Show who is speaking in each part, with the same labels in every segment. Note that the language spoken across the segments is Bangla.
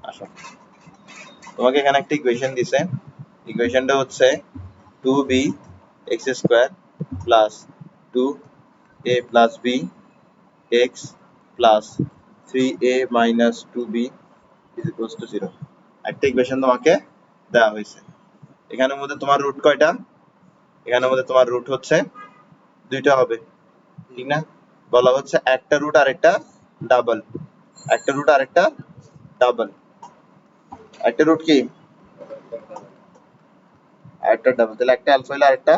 Speaker 1: আসো, তোমাকে এখানে একটা ইকুয়েশন দিছে। ইকুয়েশনটা হচ্ছে 2b x square plus 2a plus b x plus 3a minus 2b is equals to 0। একটা ইকুয়েশন তোমাকে দেওয়া হয়েছে। এখানের মধ্যে তোমার রুট কয়টা? এখানের মধ্যে তোমার রুট হচ্ছে দুইটা হবে, ঠিক না? বলা হচ্ছে একটা রুট আরেকটা ডাবল, একটা রুট আরেকটা ডাবল। একটা রুট কি আরেকটা ডাবল, তাহলে একটা আলফা হলে আরেকটা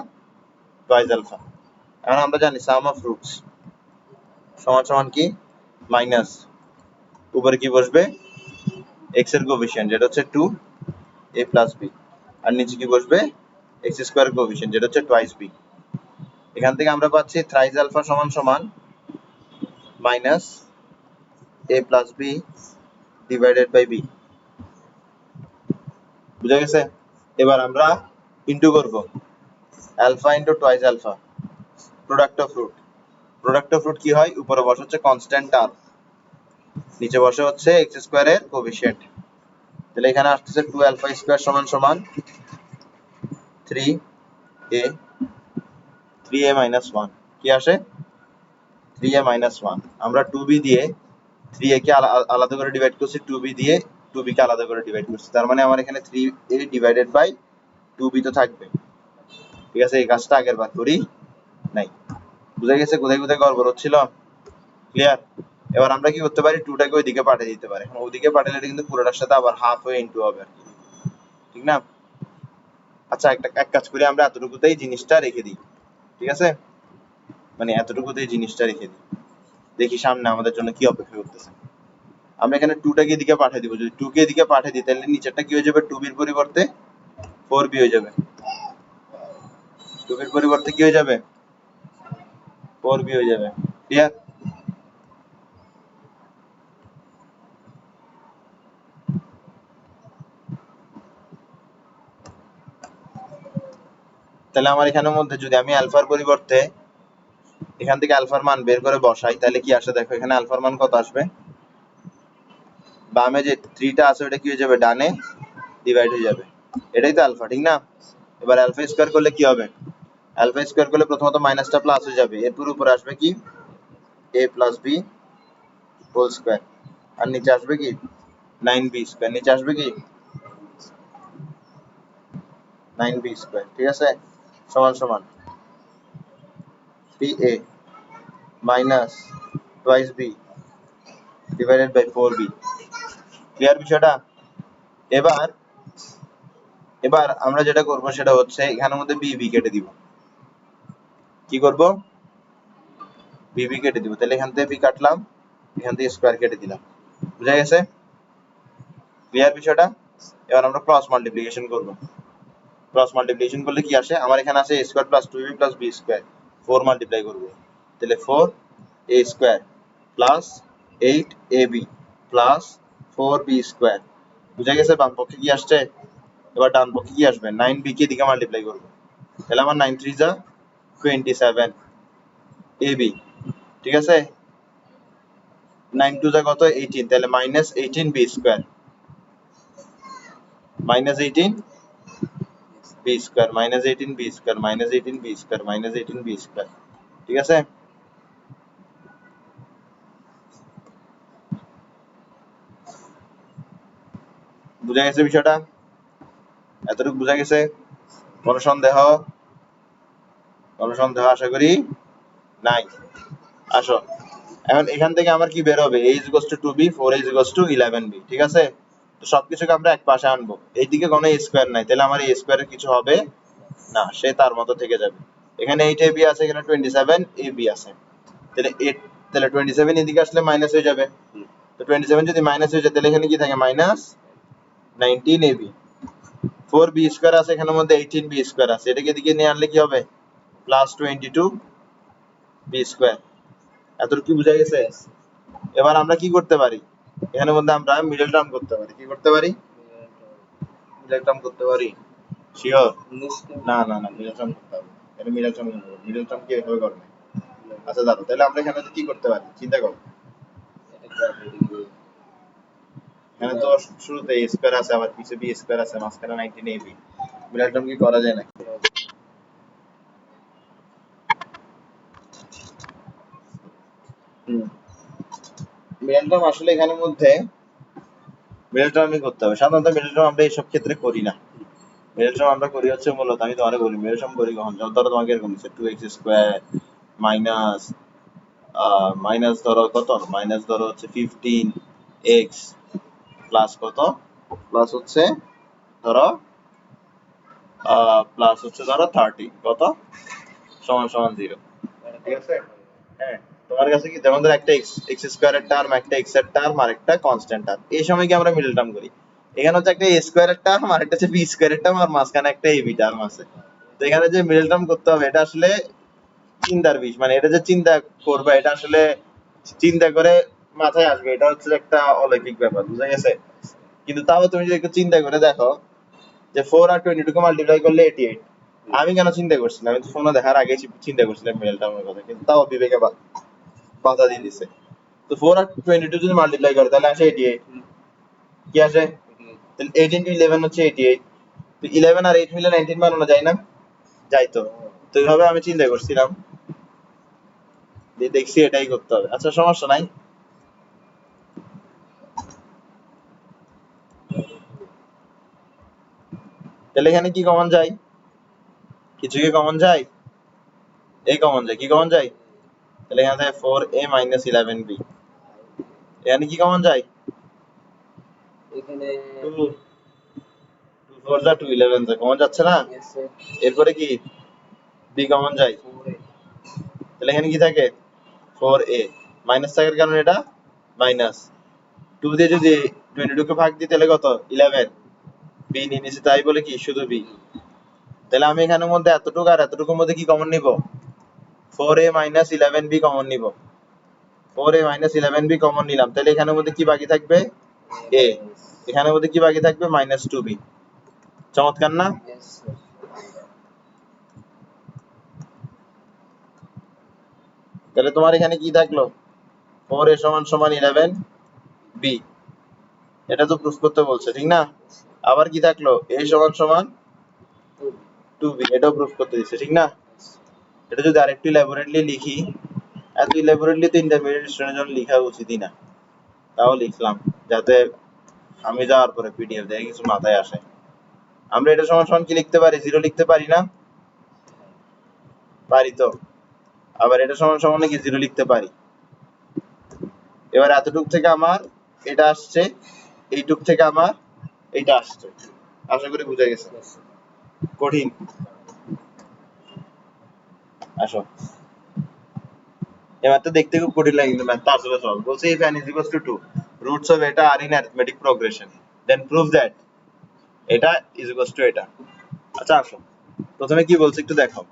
Speaker 1: টুয়াইস আলফা। এখন আমরা জানি সাম অফ রুটস সমান সমান কি মাইনাস, উপরে কি বসবে x এর কোএফিসিয়েন্ট যেটা হচ্ছে 2a প্লাস b, আর নিচে কি বসবে x স্কয়ার কোএফিসিয়েন্ট যেটা হচ্ছে টুয়াইস b। এখান থেকে আমরা পাচ্ছি থ্রাইস আলফা সমান সমান minus a plus b divided by b। বুঝা গেছে? এবার আমরা ইনটু করব alpha into twice alpha, product of root. Product of root কি হয়, উপরে বসে হচ্ছে কনস্ট্যান্ট টার্ম, নিচে বসে হচ্ছে এক্স স্কয়ারের কোএফিসিয়েন্ট। তাহলে এখানে আসছে 2 আলফা স্কয়ার সমান সমান 3a মাইনাস 1। কি আসে 3a মাইনাস 1। আমরা 2b দিয়ে 3a কে আলাদা করে ডিভাইড করছি, 2b দিয়ে 2b কে আলাদা করে ডিভাইড করছি, তার মানে আমার এখানে 3a ডিভাইডেড বাই 2b তো থাকবে। ঠিক আছে, এই কাজটা আগের বার করি নাই। বুঝা গেছে কোথায় কোথায় গড়বড় হচ্ছিল? ক্লিয়ার? এবার আমরা কি করতে পারি, 2 টাকে ওইদিকে পাঠিয়ে দিতে পারি। এখন ওইদিকে পাঠালে এটা কিন্তু পুরোটার সাথে আবার হাফ হয়ে ইনটু হবে আর কি, ঠিক না? আচ্ছা, এক কাজ করি, আমরা এতটুকুতেই জিনিসটা রেখে দিই, ঠিক আছে? মানে এতটুকুতেই জিনিসটা রেখে দিই, দেখি সামনে আমাদের জন্য কি অপেক্ষা করতেছে। আমরা এখানে 2 টাকে এদিকে পাঠিয়ে দিব। যদি 2 কে এদিকে পাঠিয়ে দিই তাহলে নিচেরটা কি হয়ে যাবে, 2b এর পরিবর্তে 4b হয়ে যাবে। 2b এর পরিবর্তে কি হয়ে যাবে, 4b হয়ে যাবে। ক্লিয়ার? তাহলে আমার এখানের মধ্যে যদি আমি আলফার পরিবর্তে এখান থেকে আলফার মান বের করে বসাই তাহলে কি আসে দেখো, এখানে আলফার মান কত আসবে, বামে যে 3 টা আছে ওটা কি হয়ে যাবে, ডানে ডিভাইড হয়ে যাবে। এটাই তো আলফা, ঠিক না? এবার আলফা স্কয়ার করলে কি হবে, আলফা স্কয়ার করলে প্রথমত মাইনাসটা প্লাস হয়ে যাবে, এরপর উপরে আসবে কি a plus b whole square, আর নিচে আসবে কি 9b স্কয়ার, নিচে আসবে কি 9b স্কয়ার। ঠিক আছে, সমান সমান 3a minus twice b divided by 4b। Clear বিষয়টা? এবার এবার আমরা যেটা করব সেটা হচ্ছে এখানের মধ্যে b কেটে দিব। কি করব, b কেটে দিব। তাহলে এখান থেকে b কাটলাম, এখান থেকে স্কয়ার কেটে দিলাম। বুঝা গেছে? ক্লিয়ার বিষয়টা? এবার আমরা ক্রস মাল্টিপ্লিকেশন করব। ক্রস মাল্টিপ্লিকেশন করলে কি আসে, আমার এখানে আছে a square plus 2b plus b square, 4 multiply করব, তাহলে 4a square plus 8ab plus 4b square. বুঝা গেছে বাম পক্ষে কি আসছে? এবার ডান পক্ষে কি আসবে, 9b কে দিকে মাল্টিপ্লাই করব, তাহলে আমার 9 3 যা 27 ab। ঠিক আছে, 9 2 যা কত 18, তাহলে minus 18b square, minus 18b square, minus 18b square, minus 18b square, minus 18b square. ঠিক আছে, বুঝা গেছে বিষয়টা? এতটুকু বুঝা গেছে? কোনো সন্দেহ? কোনো সন্দেহ আশা করি নাই। আসো, এখন এখান থেকে আমার কি বের হবে, a is equals to 2b, 4a is equals to 11b। ঠিক আছে, তো সবকিছুকে আমরা এক পাশে আনবো, এইদিকে কোনো a স্কয়ার নাই, তাহলে আমার a স্কয়ারের কিছু হবে না, সে তার মতো থেকে যাবে। এখানে 8ab আছে, এখানে 27ab আছে, তাহলে 8, তাহলে 27 এদিকে আসলে মাইনাস হয়ে যাবে। তো 27 যদি মাইনাস হয়ে যায় তাহলে এখানে কি থাকে, মাইনাস 19ab। 4b স্কয়ার আছে এখানের মধ্যে, 18b স্কয়ার আছে, এটাকে এদিকে নিয়ে আনলে কি হবে, প্লাস 22b স্কয়ার। এতটুকু কি বুঝা গেছে? এবার আমরা কি করতে পারি, এখানের মধ্যে আমরা মিডল টার্ম করতে পারি। কি করতে পারি, মিডল টার্ম করতে পারি। শিওর? না না না, মিডল টার্ম করতে হবে। এটা মিডল টার্ম করব, মিডল টার্ম কি এভাবে করবে? আচ্ছা দাঁড়াও, তাহলে আমরা এখানে কি করতে পারি চিন্তা করো। এখানে তো শুরুতে a স্কয়ার আছে, আবার পিছে b স্কয়ার আছে, মাঝখানে 19ab। মিডল টার্ম কি করা যায় না? মিডল টার্ম আসলে এখানের মধ্যে মিডল টার্মই করতে হবে। সাধারণত মিডল টার্ম আমরা এইসব ক্ষেত্রে করি না। মিডল টার্ম আমরা করি হচ্ছে মূলত, আমি তোমাকে বলি মিডল টার্ম করি কখন, যখন ধরো তোমাকে এরকম দিচ্ছে 2x স্কয়ার মাইনাস মাইনাস ধরো কত, মাইনাস ধরো হচ্ছে 15x প্লাস কত, প্লাস হচ্ছে ধরো প্লাস হচ্ছে ধরো 30 কত সমান সমান 0। ঠিক আছে? হ্যাঁ, তোমার কাছে কি যেমন ধরো একটা x স্কয়ারের টার্ম, একটা x এর টার্ম আর একটা কনস্ট্যান্ট টার্ম, এই সময় কি আমরা মিডল টার্ম করি। এখানে হচ্ছে একটা a স্কয়ারের টার্ম আর একটা হচ্ছে b স্কয়ারের টার্ম আর মাঝখানে একটা ab টার্ম আছে। তো এখানে যে মিডল টার্ম করতে হবে এটা আসলে চিন্তার বিষয়, মানে এটা যে চিন্তা করবে এটা আসলে চিন্তা করে মাথায় আসবে, এটা হচ্ছে একটা অলৌকিক ব্যাপার, বুঝা গেছে? কিন্তু তাও তুমি যদি একটু চিন্তা করে দেখো যে 4 আর 22 কে মাল্টিপ্লাই করলে 88। আমি কেন চিন্তা করছিলাম, আমি তো ফোনে দেখার আগে চিন্তা করছিলাম মিডল টার্মের কথা, কিন্তু তাও বিবেকে বাধা দিয়ে দিছে। তো 4 আর 22 যদি মাল্টিপ্লাই করে তাহলে আসে 88। কি আসে? তাহলে 18 টু 11 হচ্ছে 88। তো 11 আর 8 মিলে 19 বানানো যায় না? যাই তো। তো এইভাবে আমি চিন্তা করছিলাম, দিয়ে দেখছি এটাই করতে হবে। আচ্ছা সমস্যা নাই। তাহলে এখানে কি কমন যায়? কিছু কি কমন যায়? এই কমন যায়, কি কমন যায়? তাহলে এখানে থাকে 4a মাইনাস 11b। এখানে কি কমন যায়?
Speaker 2: এখানে
Speaker 1: 2 2 4 যা 2 11 যা কমন যাচ্ছে না? এরপরে কি b কমন যায়? তাহলে এখানে কি থাকে? 4a মাইনাস থাকার কারণে এটা মাইনাস। 2 দিয়ে যদি 22 কে ভাগ দিই তাহলে কত? 11। b নিয়ে নিছি তাই বলে কি শুধু b। তাহলে আমি এখানের মধ্যে এতটুকু আর এতটুকুর মধ্যে কি কমন নিব? 4a মাইনাস 11b কমন নিব। 4a মাইনাস 11b কমন নিলাম, তাহলে এখানের মধ্যে কি বাকি থাকবে? a। এখানের মধ্যে কি বাকি থাকবে? Minus 2b। চমৎকার না? তাহলে তোমার এখানে কি থাকলো? 4a সমান সমান 11b। এটা তো প্রুফ করতে বলছে, ঠিক না? আবার কি থাকলো? a সমান সমান 2b, এটাও প্রুফ করতে দিচ্ছে, ঠিক না? এটা যদি আরেকটু ইলাবোরেটলি লিখি, এত ইলাবোরেটলি তো ইন্টারমিডিয়েট স্টুডেন্টের জন্য লেখা উচিতই না, তাও লিখলাম যাতে আমি যাওয়ার পরে পিডিএফ দেখে কিছু মাথায় আসে। আমরা এটা সমান সমান কি লিখতে পারি? 0 লিখতে পারি না? পারি তো। আবার এটা সমান সমান কি 0 লিখতে পারি। এবার এতটুক থেকে আমার এটা আসছে, এইটুক থেকে আমার এটা আসছে। আশা করি বুঝা গেছে। কঠিন? আসো, এবার তো দেখতে খুব কঠিন লাগে কিন্তু ম্যাথটা আসলে সহজ। বলছে if n is equals to 2 roots of এটা are in arithmetic progression then prove that এটা is equals to এটা। আচ্ছা আসো, প্রথমে কি বলছে একটু দেখো।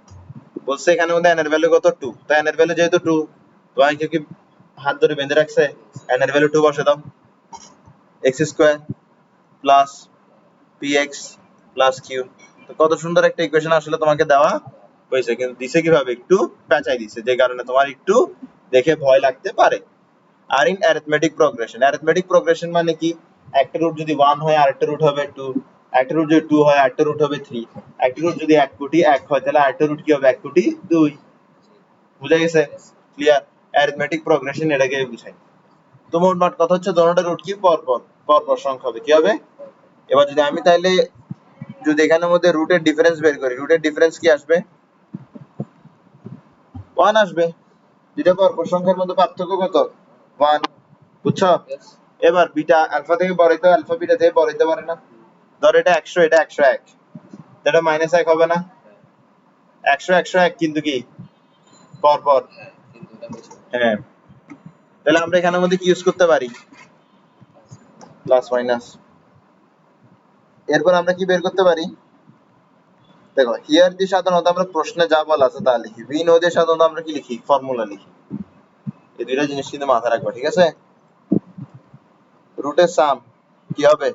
Speaker 1: বলছে এখানের মধ্যে n এর ভ্যালু কত? 2। তো n এর ভ্যালু যেহেতু 2, তোমাকে কেউ কি হাত ধরে বেঁধে রাখছে? n এর ভ্যালু 2 বসে দাও। x square plus px plus q। তো কত সুন্দর একটা ইকুয়েশন আসলে তোমাকে দেওয়া হয়েছে, কিন্তু দিছে কিভাবে? একটু পেঁচাই দিছে, যে কারণে তোমার একটু দেখে ভয় লাগতে পারে। আর in arithmetic progression, arithmetic progression মানে কি? একটা রুট যদি 1 হয় আরেকটা রুট হবে 2, একটা রুট যদি 2 হয় আরেকটা রুট হবে 3, একটা রুট যদি 1 কোটি 1 হয় তাহলে আরেকটা রুট কি হবে? 1 কোটি 2। বুঝা গেছে? ক্লিয়ার? অ্যারিথমেটিক প্রোগ্রেশন এটাকে বোঝায়। তো মোট কথা হচ্ছে দোনোটা রুট কি পরপর পরপর সংখ্যা হবে, কি হবে? এবার যদি আমি তাহলে যদি এখানের মধ্যে রুটের ডিফারেন্স বের করি, রুটের ডিফারেন্স কি আসবে? 1 আসবে। দুইটা পরপর সংখ্যার মধ্যে পার্থক্য কত? 1। বুঝছো? এবার বিটা আলফা থেকে বড় হইতে আলফা বিটা থেকে বড় হইতে পারে না? ধর এটা 100, এটা 101, এটা মাইনাস 1 হবে না? 100 101 কিন্তু কি পরপর? হ্যাঁ। তাহলে আমরা এখানের মধ্যে কি ইউজ করতে পারি? Plus minus. এরপর আমরা কি বের করতে পারি? দেখো হিয়ার দিয়ে সাধারণত আমরা প্রশ্নে যা বলা আছে তা লিখি, ভি নো দিয়ে সাধারণত আমরা কি লিখি? ফর্মুলা লিখি। এই দুইটা জিনিস কিন্তু মাথায় রাখবা, ঠিক আছে? রুটের সাম কি হবে?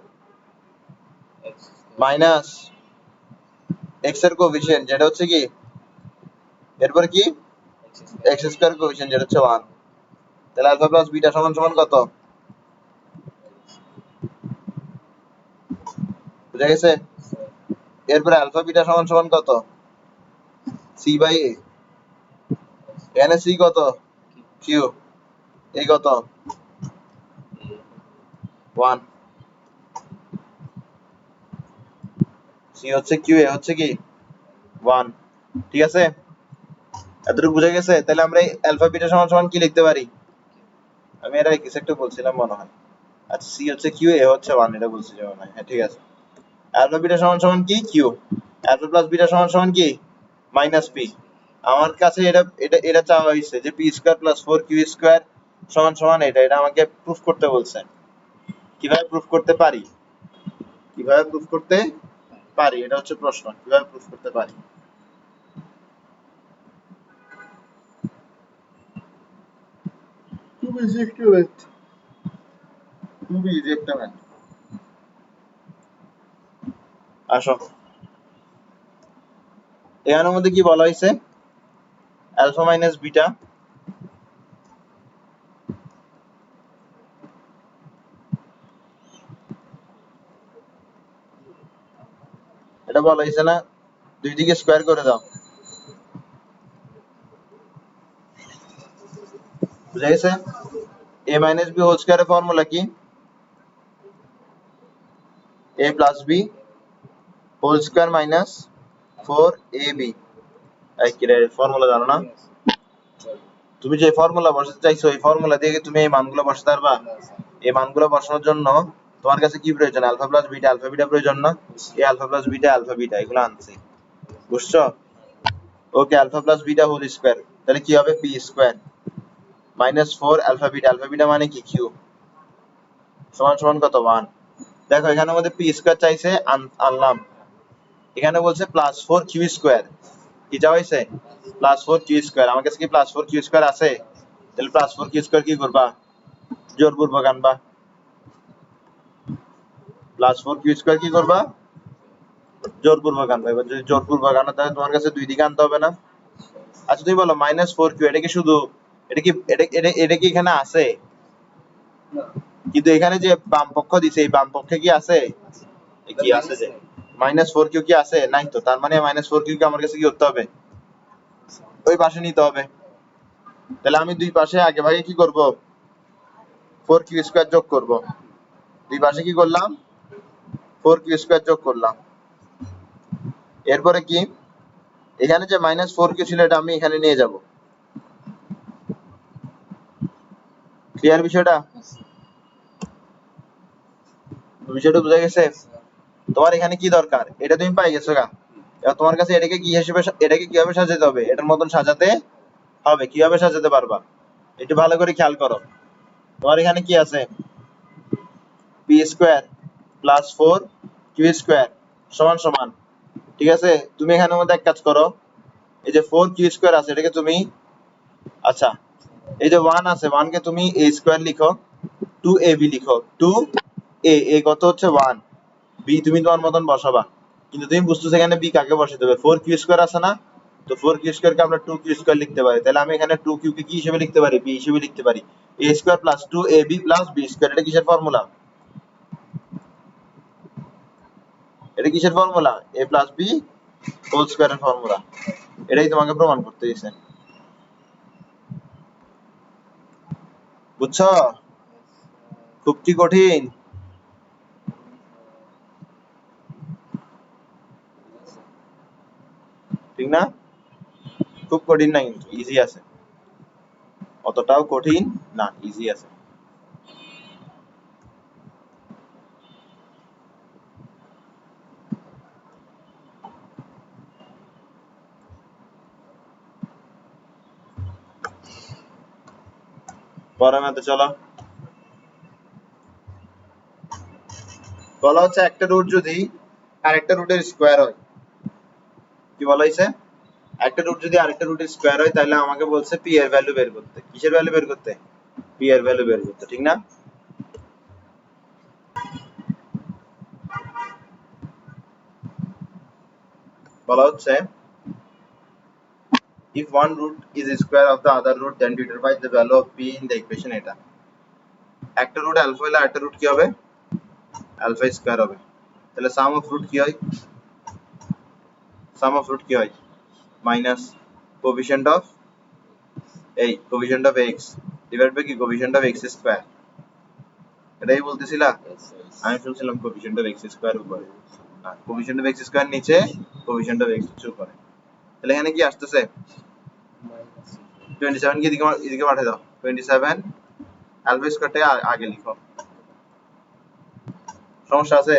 Speaker 1: মাইনাস এক্স এর কোএফিসিয়েন্ট যেটা হচ্ছে কি, এরপর কি এক্স স্কয়ার কোএফিসিয়েন্ট যেটা হচ্ছে 1। তাহলে আলফা প্লাস বিটা সমান সমান কত? বুঝা গেছে? এরপরে আলফা বিটা সমান সমান কত? সি বাই এ। এখানে সি কত? কিউ। এ কত? 1। সি হচ্ছে কিউ, এ হচ্ছে কি 1। ঠিক আছে? এতটুকু বুঝা গেছে? তাহলে আমরা এই আলফা বিটা সমান সমান কি লিখতে পারি? আমি এর আগে কিছু একটা বলছিলাম মনে হয়। আচ্ছা, সি হচ্ছে কিউ, এ হচ্ছে 1, এটা বলছি যে মনে হয়। হ্যাঁ, ঠিক আছে। আলফা বিটা সমান সমান কি? কিউ। আলফা প্লাস বিটা সমান সমান কি? Minus p. আমার কাছে এটা এটা এটা চাওয়া হয়েছে যে p square plus 4 q square সমান সমান এটা। এটা আমাকে প্রুফ করতে বলছে। কিভাবে প্রুফ করতে পারি? কিভাবে প্রুফ করতে পারি, এটা হচ্ছে প্রশ্ন। কিভাবে প্রুফ করতে পারি? খুব ইজি একটা ম্যাথ। খুব ইজি একটা ম্যাথ। আসো, এখানের মধ্যে কি বলা হয়েছে? আলফা মাইনাস বিটা এটা বলা হয়েছে না, দুই দিকে স্কোয়ার করে দাও। বুঝা গেছে? এ মাইনাস বি হোল স্কোয়ারের ফর্মুলা কি? A plus b whole square minus 4ab। এই কি রে, ফর্মুলা জানো না? তুমি যে ফর্মুলা বসাতে চাইছো এই ফর্মুলা দিয়ে তুমি এই মানগুলো বসাতে পারবা? এই মানগুলো বসানোর জন্য তোমার কাছে কি প্রয়োজন? Alpha plus beta, alpha beta প্রয়োজন না? এই alpha plus beta, alpha beta এগুলো আনছি। বুঝছো? Okay, alpha plus beta whole square, তাহলে কি হবে? P square minus 4 alpha beta, alpha beta মানে কি? কিউ, সমান সমান কত? 1। দেখো এখানে মধ্যে পি স্কোয়ার চাইছে, আনলাম। এখানে বলছে প্লাস 4 কিউ স্কোয়ার, কি চাওয়া হয়েছে? Plus 4 q square. আমার কাছে কি প্লাস 4 কিউ স্কোয়ার আছে? তাহলে প্লাস 4 কিউ স্কোয়ার কি করবা? জোরপূর্বক আনবা। প্লাস 4 কিউ স্কোয়ার কি করবা? জোরপূর্বক আনবা। এবার যদি জোরপূর্বক আনো তাহলে তোমার কাছে দুই দিকে আনতে হবে না? আচ্ছা তুমি বলো মাইনাস 4 কিউ এটা কি শুধু, এটা কি এখানে আছে? কিন্তু এখানে যে বাম পক্ষ দিছে এই বাম পক্ষে কি আছে? এ কি আছে যে মাইনাস 4 কিউ কি আছে? নাই তো। তার মানে মাইনাস 4 কিউ কে আমার কাছে কি করতে হবে? ওই পাশে নিতে হবে। তাহলে আমি দুই পাশে আগে ভাগে কি করব? 4 কিউ স্কোয়ার যোগ করব। দুই পাশে কি করলাম? 4 কিউ স্কোয়ার যোগ করলাম। এরপরে কি, এখানে যে মাইনাস 4 কিউ ছিল এটা আমি এখানে নিয়ে যাব। ক্লিয়ার বিষয়টা? বিষয়টা বুঝা গেছে? তোমার এখানে কি দরকার? এটা তুমি পাই গেছো গা। এবার তোমার কাছে এটাকে কি হিসেবে, এটাকে কিভাবে সাজাতে হবে? এটার মতন সাজাতে হবে। কিভাবে সাজাতে পারবা একটু ভালো করে খেয়াল করো। তোমার এখানে কি আছে? P square plus 4 q square সমান সমান, ঠিক আছে? তুমি এখানের মধ্যে এক কাজ করো, এই যে 4 কিউ স্কোয়ার আছে এটাকে তুমি, আচ্ছা এই যে 1 আছে 1 কে তুমি a স্কোয়ার লিখো, 2ab লিখো। 2a কত হচ্ছে 1, বি তুমি তোমার মতন বসাবা। কিন্তু তুমি বুঝতেছো এখানে বি কাকে বসাতে হবে? 4 কিউ স্কোয়ার আছে না? তো 4 কিউ স্কোয়ার কে আমরা 2 কিউ স্কোয়ার লিখতে পারি। তাহলে আমি এখানে 2 কিউ কে কি হিসেবে লিখতে পারি? বি হিসেবে লিখতে পারি। a square plus 2ab plus b square, এটা কিসের ফর্মুলা? এটা কিসের formula? a plus b whole স্কোয়ারের ফর্মুলা। এটাই তোমাকে প্রমাণ করতে দিয়েছে। বুঝছো? খুব কি কঠিন? ঠিক না? খুব কঠিন না, কিন্তু ইজি আছে। অতটাও কঠিন না, ইজি আছে। পরের ম্যাথে চলো। বলা হচ্ছে একটা রুট যদি আরেকটা রুটের স্কোয়ার হয়। কি বলা হয়েছে? একটা রুট যদি আরেকটা রুটের স্কোয়ার হয় তাহলে আমাকে বলছে পি এর ভ্যালু বের করতে। কিসের ভ্যালু বের করতে? পি এর ভ্যালু বের করতে, ঠিক না? বলা হচ্ছে if one root is a square of the other root then determine the value of p in the equation। এটা একটা রুট আলফা হলে আরেকটা রুট কি হবে? আলফা স্কয়ার হবে। তাহলে সাম অফ রুট কি হয়? সাম অফ রুট কি হয়? Minus coefficient of coefficient of x divide by কি কোএফিসিয়েন্ট অফ x স্কয়ার। এটাই বলতেছিলা?
Speaker 2: Yes, yes.
Speaker 1: আমি শুনছিলাম কোএফিসিয়েন্ট অফ x স্কয়ার উপরে, না কোএফিসিয়েন্ট অফ x স্কয়ার নিচে, কোএফিসিয়েন্ট অফ x উপরে। তাহলে এখানে কি আসতেছে?
Speaker 2: Minus
Speaker 1: 27 কে এদিকে এদিকে পাঠিয়ে দাও। 27 আলফা স্কয়ারটা আগে লিখো। সমস্যা আছে?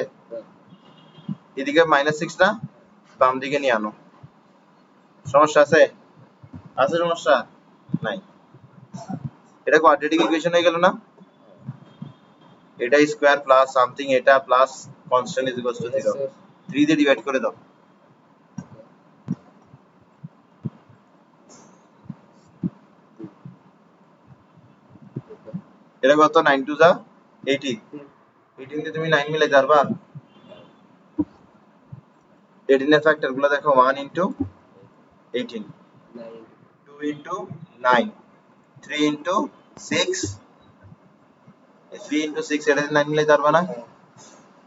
Speaker 1: এদিকে -6 না, বাম দিকে নিয়ে আনো। সমস্যা আছে? আছে সমস্যা? নাই। এটা কোয়াড্রেটিক ইকুয়েশন হয়ে গেল না? এটা স্কয়ার প্লাস সামথিং এটা plus constant is equal to
Speaker 2: Yes,
Speaker 1: 0।
Speaker 2: sir.
Speaker 1: 3 দিয়ে ডিভাইড করে দাও। এটা কত? 9 টু যা 18। 18 দিয়ে তুমি 9 মিলে যাবা? 18 এর ফ্যাক্টর গুলো দেখো, 1 ইনটু 18,
Speaker 2: 9.
Speaker 1: 2 ইনটু 9, 3 ইনটু 6, 3 ইনটু 6 এটা 9 মিলে যাবা না?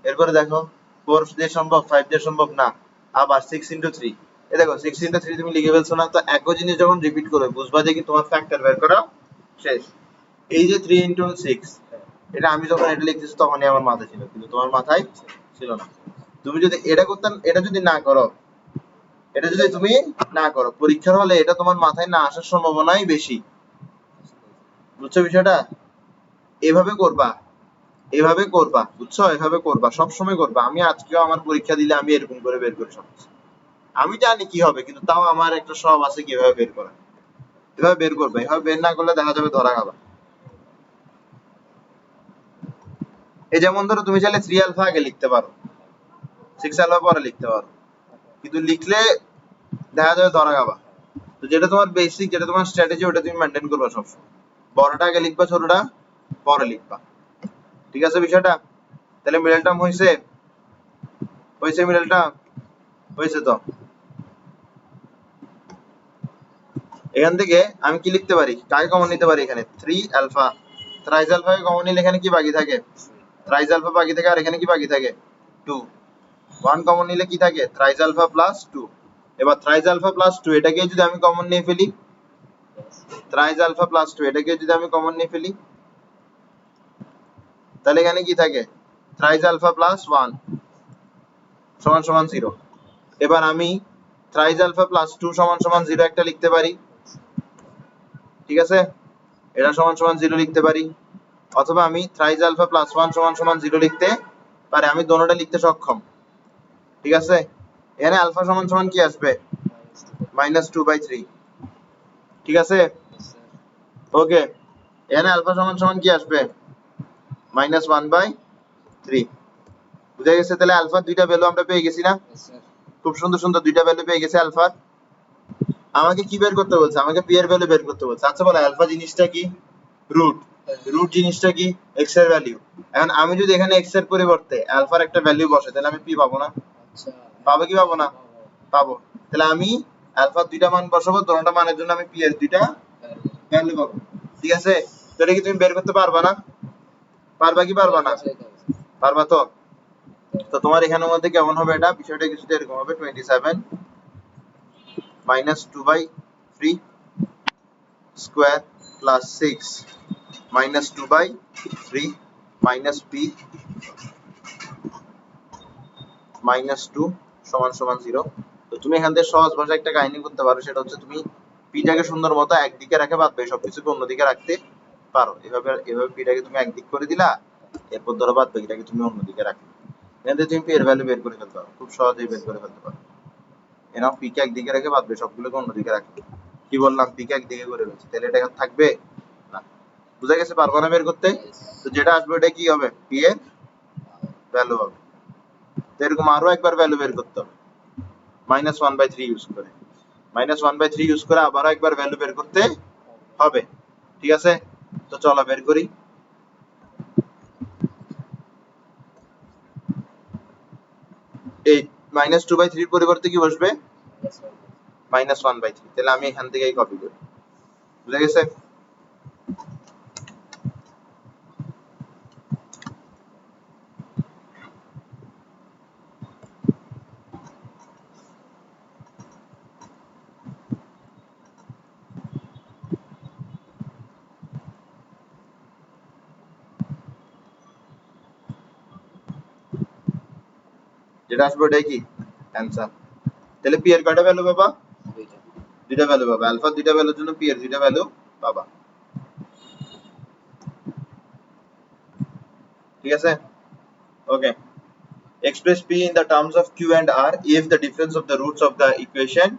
Speaker 1: এরপরে দেখো 4 দিয়ে সম্ভব, 5 দিয়ে সম্ভব না, আবার 6 ইনটু 3। এই দেখো 6 ইনটু 3 তুমি লিখে ফেলছো না? তো একই জিনিস যখন রিপিট করবে বুঝবা যে কি তোমার ফ্যাক্টর বের করা শেষ। এই যে 3 ইনটু 6, এটা আমি যখন এটা লিখতেছি তখনই আমার মাথায় ছিল, কিন্তু তোমার মাথায় ছিল না। তুমি যদি এটা করতে, এটা যদি না করো, এটা যদি তুমি না করো, পরীক্ষার হলে এটা তোমার মাথায় না আসার সম্ভাবনাই বেশি। বুঝছো বিষয়টা? এভাবে করবা, এভাবে করবা, বুঝছো? এভাবে করবা, সব সময় করবা। আমি আজকেও আমার পরীক্ষা দিলে আমি এরকম করে বের করি সব কিছু। আমি জানি কি হবে, কিন্তু তাও আমার একটা সব আছে কিভাবে বের করা। এভাবে বের করবে, এভাবে বের না করলে দেখা যাবে ধরা খাবা। এই যেমন ধরো তুমি চাইলে 3 আলফা আগে লিখতে পারো, 6 আলফা পরে লিখতে পারো, কিন্তু লিখলে দেখা যাবে ধরা খাবা। তো যেটা তোমার বেসিক, যেটা তোমার স্ট্র্যাটেজি, ওটা তুমি মেনটেন করবা সবসময়। বড়টা আগে লিখবা, ছোটটা পরে লিখবা। ঠিক আছে বিষয়টা? তাহলে মিডল টার্ম হইছে? হইছে মিডল টার্ম? হইছে তো। এখান থেকে আমি কি লিখতে পারি? কাকে কমন নিতে পারি এখানে? 3 আলফা। থ্রাইস আলফা কে কমন নিলে এখানে কি বাকি থাকে? থ্রাইস আলফা বাকি থাকে, আর এখানে কি বাকি থাকে? 2। 1 কমন নিলে কি থাকে? Thrice alpha plus 2। এবার থ্রাইস আলফা প্লাস 2 এটাকে যদি আমি কমন নিয়ে ফেলি, থ্রাইস আলফা প্লাস 2 এটাকে যদি আমি কমন নিয়ে ফেলি, তাহলে এখানে কি থাকে? থ্রাইস আলফা প্লাস 1 সমান সমান 0। এবার আমি থ্রাইস আলফা প্লাস 2 সমান সমান 0 একটা লিখতে পারি। ঠিক আছে? এটা সমান সমান 0 লিখতে পারি। অথবা আমি থ্রাইস আলফা প্লাস 1 সমান সমান 0 লিখতে পারি। আমি দোনোটা লিখতে সক্ষম। ঠিক আছে? এখানে আলফা সমান সমান কি আসবে? -2/3। ঠিক আছে?
Speaker 2: Yes, sir.
Speaker 1: ওকে। এখানে আলফা সমান সমান কি আসবে? -1/3। বুঝা গেছে? তাহলে আলফার দুইটা ভ্যালু আমরা পেয়ে গেছি না?
Speaker 2: Yes, sir.
Speaker 1: খুব সুন্দর সুন্দর দুইটা ভ্যালু পেয়ে গেছে আলফার। আমাকে কি বের করতে বলছে? আমাকে পি এর ভ্যালু বের করতে বলছে। আচ্ছা বলো, আলফা জিনিসটা কি? রুট। রুট জিনিসটা কি? এক্স এর ভ্যালু। এখন আমি যদি এখানে এক্স এর পরিবর্তে আলফার একটা ভ্যালু বসে, তাহলে আমি পি পাবো না?
Speaker 2: আচ্ছা।
Speaker 1: পাবো কি পাবো না? পাবো। তাহলে আমি আলফার দুইটা মান বসাবো, দুটোটা মানের জন্য আমি পি এর দুইটা ভ্যালু পাবো। ঠিক আছে? তো এটা কি তুমি বের করতে পারবা না? পারবা কি পারবা না? পারবা তো? তো তোমার এখানের মধ্যে কেমন হবে এটা? বিষয়টা কিছুটা এরকম হবে, 27 -2/3 স্কয়ার প্লাস 6 -2/3 মাইনাস পি -2 সমান সমান 0। তো তুমি এখান থেকে সহজ ভাষায় একটা কাহিনী করতে পারো, সেটা হচ্ছে তুমি পিটাকে সুন্দর মতো একদিকে রাখে বাদ বাকি সবকিছুকে অন্যদিকে রাখতে পারো। এভাবে এভাবে পিটাকে তুমি একদিক করে দিলা, এরপর ধরো বাদ বাকিটাকে তুমি অন্যদিকে রাখলে, এখান থেকে তুমি পি এর ভ্যালু বের করে ফেলতে পারো, খুব সহজেই বের করে ফেলতে পারো। এনাও পি কে একদিকে রেখে বাদ বাকি সবগুলোকে অন্যদিকে রাখলে। কি বললাম? পি কে একদিকে করে ফেলছি, তাহলে এটা এখানে থাকবে না। বুঝা গেছে? পারবো না বের করতে? তো যেটা আসবে ওটা কি হবে? পি এর ভ্যালু হবে। তো এরকম আরো একবার ভ্যালু বের করতে হবে -1/3 ইউজ করে। -1/3 ইউজ করে আবারও একবার ভ্যালু বের করতে হবে। ঠিক আছে? তো চলো বের করি। এই -2/3 এর পরিবর্তে কি বসবে? -1/3। তাহলে আমি এখান থেকেই কপি করি। বুঝা গেছে? যেটা আসবে ওটাই কি অ্যান্সার। তাহলে পি এর কয়টা ভ্যালু পাবা?
Speaker 2: দুইটা।
Speaker 1: দুইটা ভ্যালু পাবা। আলফা দুইটা ভ্যালুর জন্য পি এর দুইটা ভ্যালু পাবা। ঠিক আছে? ওকে। Express p in the terms of q and r if the difference of the roots of the equation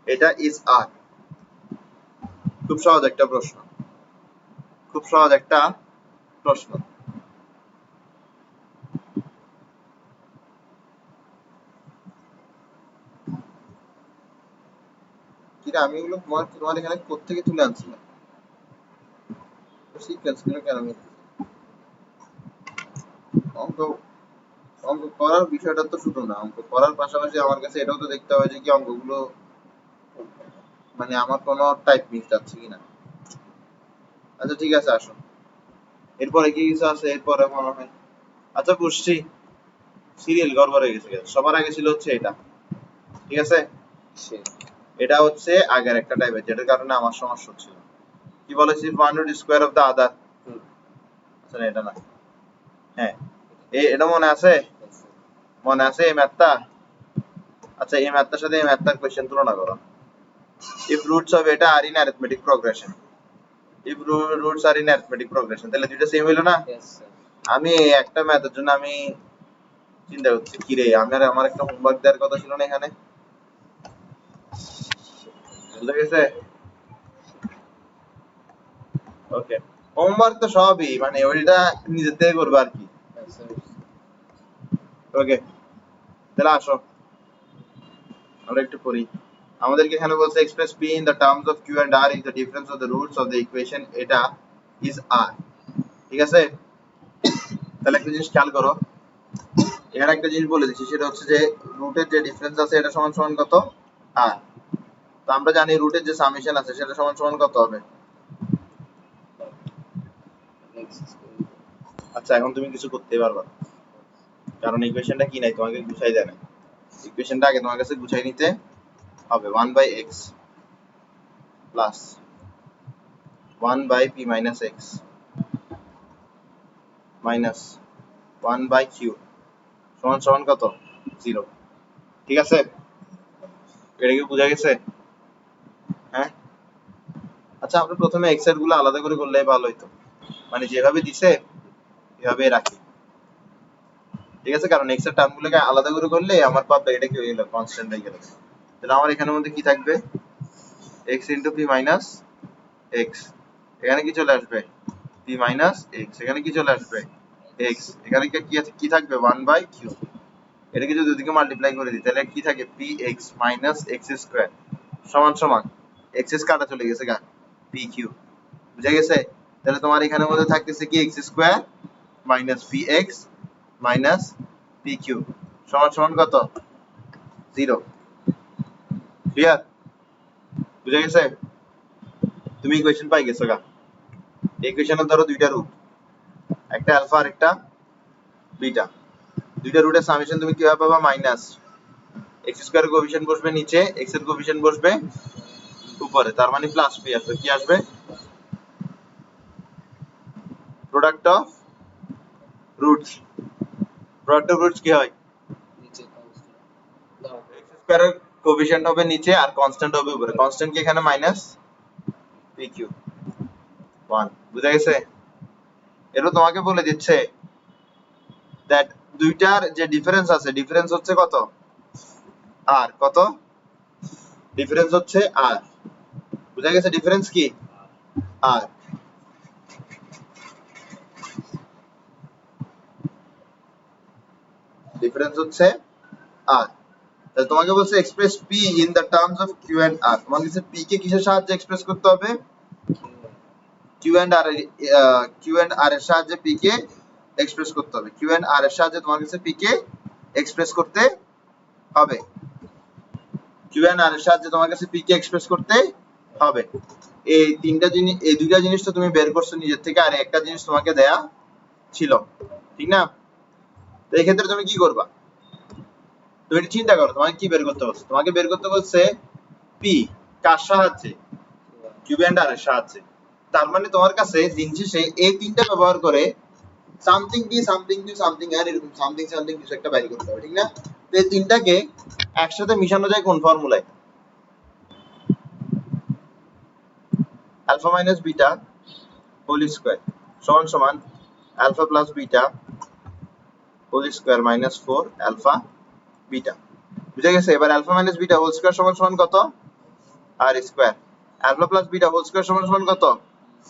Speaker 1: এটা is r. খুব সহজ একটা প্রশ্ন, খুব সহজ একটা প্রশ্ন। কিরা আমি এগুলো তোমার এখানে কোত্থেকে তুলে আনছিলাম? সিকোয়েন্স গুলো কেন মিলতেছে? অঙ্ক অঙ্ক করার বিষয়টা তো শুধু না, অঙ্ক করার পাশাপাশি আমার কাছে এটাও তো দেখতে হবে যে কি অঙ্কগুলো মানে আমার কোনো টাইপ মিস যাচ্ছে কিনা। আচ্ছা ঠিক আছে, আসো এরপরে কি কিছু আছে এরপরে মনে হয়। আচ্ছা বুঝছি, সিরিয়াল গড়বড় হয়ে গেছে। সবার আগে ছিল হচ্ছে এটা, ঠিক আছে? এটা হচ্ছে আগের একটা টাইপের যেটার কারণে আমার সমস্যা হচ্ছিল। কি বলেছি? 1 স্কয়ার অফ দা আদার। আচ্ছা না, এটা না। হ্যাঁ, এটা মনে আছে? মনে আছে এই ম্যাথটা? আচ্ছা এই ম্যাথটার সাথে এই ম্যাথটার কোশ্চেন তুলনা করো। if roots of এটা are in arithmetic progression, if roots are in arithmetic progression, তাহলে দুইটা সেম হইলো না? আমি এই একটা ম্যাথের জন্য আমি চিন্তা করছি কি রে, আমার একটা হোমওয়ার্ক দেওয়ার কথা ছিল না এখানে? বুঝা গেছে? ওকে, হোমওয়ার্ক তো সবই মানে ওইটা নিজে থেকে করবে আর কি। ওকে, তাহলে আসো আমরা একটু করি। আমাদেরকে এখানে বলছে express p in the terms of q and r if the difference of the roots of the equation এটা is r। ঠিক আছে? তাহলে একটা জিনিস খেয়াল করো, এখানে একটা জিনিস বলে দিচ্ছি, সেটা হচ্ছে যে রুটের যে ডিফারেন্স আছে এটা সমান সমান কত? r। তো আমরা জানি রুটের যে সামেশন আছে সেটা সমান সমান কত হবে? আচ্ছা এখন তুমি কিছু করতে পারবা না, কারণ ইকুয়েশনটা কি নাই তোমাকে গুছাই দেয় না। ইকুয়েশনটা আগে তোমার কাছে গুছাই নিতে হবে। 1/x plus 1/p minus x minus 1/q সমান সমান কত? 0। ঠিক আছে? এটা কি বোঝা গেছে? হ্যাঁ। আচ্ছা আমরা প্রথমে x এর গুলো আলাদা করে করলে ভালো হতো, মানে যেভাবে দিছে এভাবে রাখি। ঠিক আছে? কারণ x এর টার্ম গুলোকে আলাদা করে করলে আমার পাবো এটা কি হয়ে গেল, কনস্ট্যান্ট হয়ে গেল। তাহলে আমার এখানের মধ্যে কি থাকবে? x into p minus x, এখানে কি চলে আসবে? p minus x, এখানে কি চলে আসবে? x, এখানে কি থাকবে? 1/q। এটাকে যদি দুদিকে মাল্টিপ্লাই করে দিই তাহলে কি থাকে? px minus x স্কয়ার সমান সমান x কাটা চলে গেছে গা pq। বুঝা গেছে? তাহলে তোমার এখানের মধ্যে থাকতেছে কি x square minus px minus pq সমান সমান কত? 0। ক্লিয়ার? বুঝা গেছে? তুমি ইকুয়েশন পাই গেছো গা। ইকুয়েশনের ধরো দুইটা রুট, একটা আলফা আর একটা বিটা। দুইটা রুটের সামেশন তুমি কিভাবে পাবা? মাইনাস এক্স স্কয়ারের কোএফিশিয়েন্ট বসবে নিচে, এক্স এর কোএফিশিয়েন্ট বসবে উপরে, তার মানে প্লাস পি আসবে। কি আসবে? Product of roots. Product of roots কি হয়?
Speaker 2: নিচে
Speaker 1: এক্স স্কয়ারের কোএফিশিয়েন্ট হবে নিচে আর কনস্ট্যান্ট হবে উপরে। কনস্ট্যান্ট কি এখানে? Minus p q 1। বুঝা গেছে? এটা তোমাকে বলে দিচ্ছে দ্যাট দুইটার যে ডিফারেন্স আছে, ডিফারেন্স হচ্ছে কত? আর কত? ডিফারেন্স হচ্ছে আর। বুঝা গেছে? ডিফারেন্স কি? আর। ডিফারেন্স হচ্ছে আর। তাহলে তোমাকে বলছে express p in the terms of q and r. তোমাকে বলছে পি কে কিসের সাহায্যে এক্সপ্রেস করতে হবে? Q and r, q and r এর সাহায্যে পি কে এক্সপ্রেস করতে হবে। কিউ এন্ড আর এর সাহায্যে তোমার কাছে পি কে এক্সপ্রেস করতে হবে। কিউ এন্ড আর এর সাহায্যে তোমার কাছে পি কে এক্সপ্রেস করতে হবে। এই তিনটা জিনিস, এই দুইটা জিনিস তো তুমি বের করছো নিজের থেকে, আর একটা জিনিস তোমাকে দেয়া ছিল, ঠিক না? তো এই ক্ষেত্রে তুমি কি করবা? তুমি একটু চিন্তা করো, তোমাকে কি বের করতে বলছে? তোমাকে বের করতে বলছে পি কার সাহায্যে? কিউ এন্ড আর এর সাহায্যে। তার মানে তোমার কাছে দিন শেষে এই তিনটা ব্যবহার করে something b something two something আর এরকম সামথিং সামথিং কিছু একটা বাইর করতে হবে, ঠিক না? তো এই তিনটাকে একসাথে মিশানো যায় কোন ফর্মুলায়? Alpha minus beta whole square সমান সমান alpha plus beta whole square minus 4 alpha beta. বুঝা গেছে? এবার alpha minus beta whole square সমান সমান কত? R square. Alpha plus beta whole square সমান সমান কত?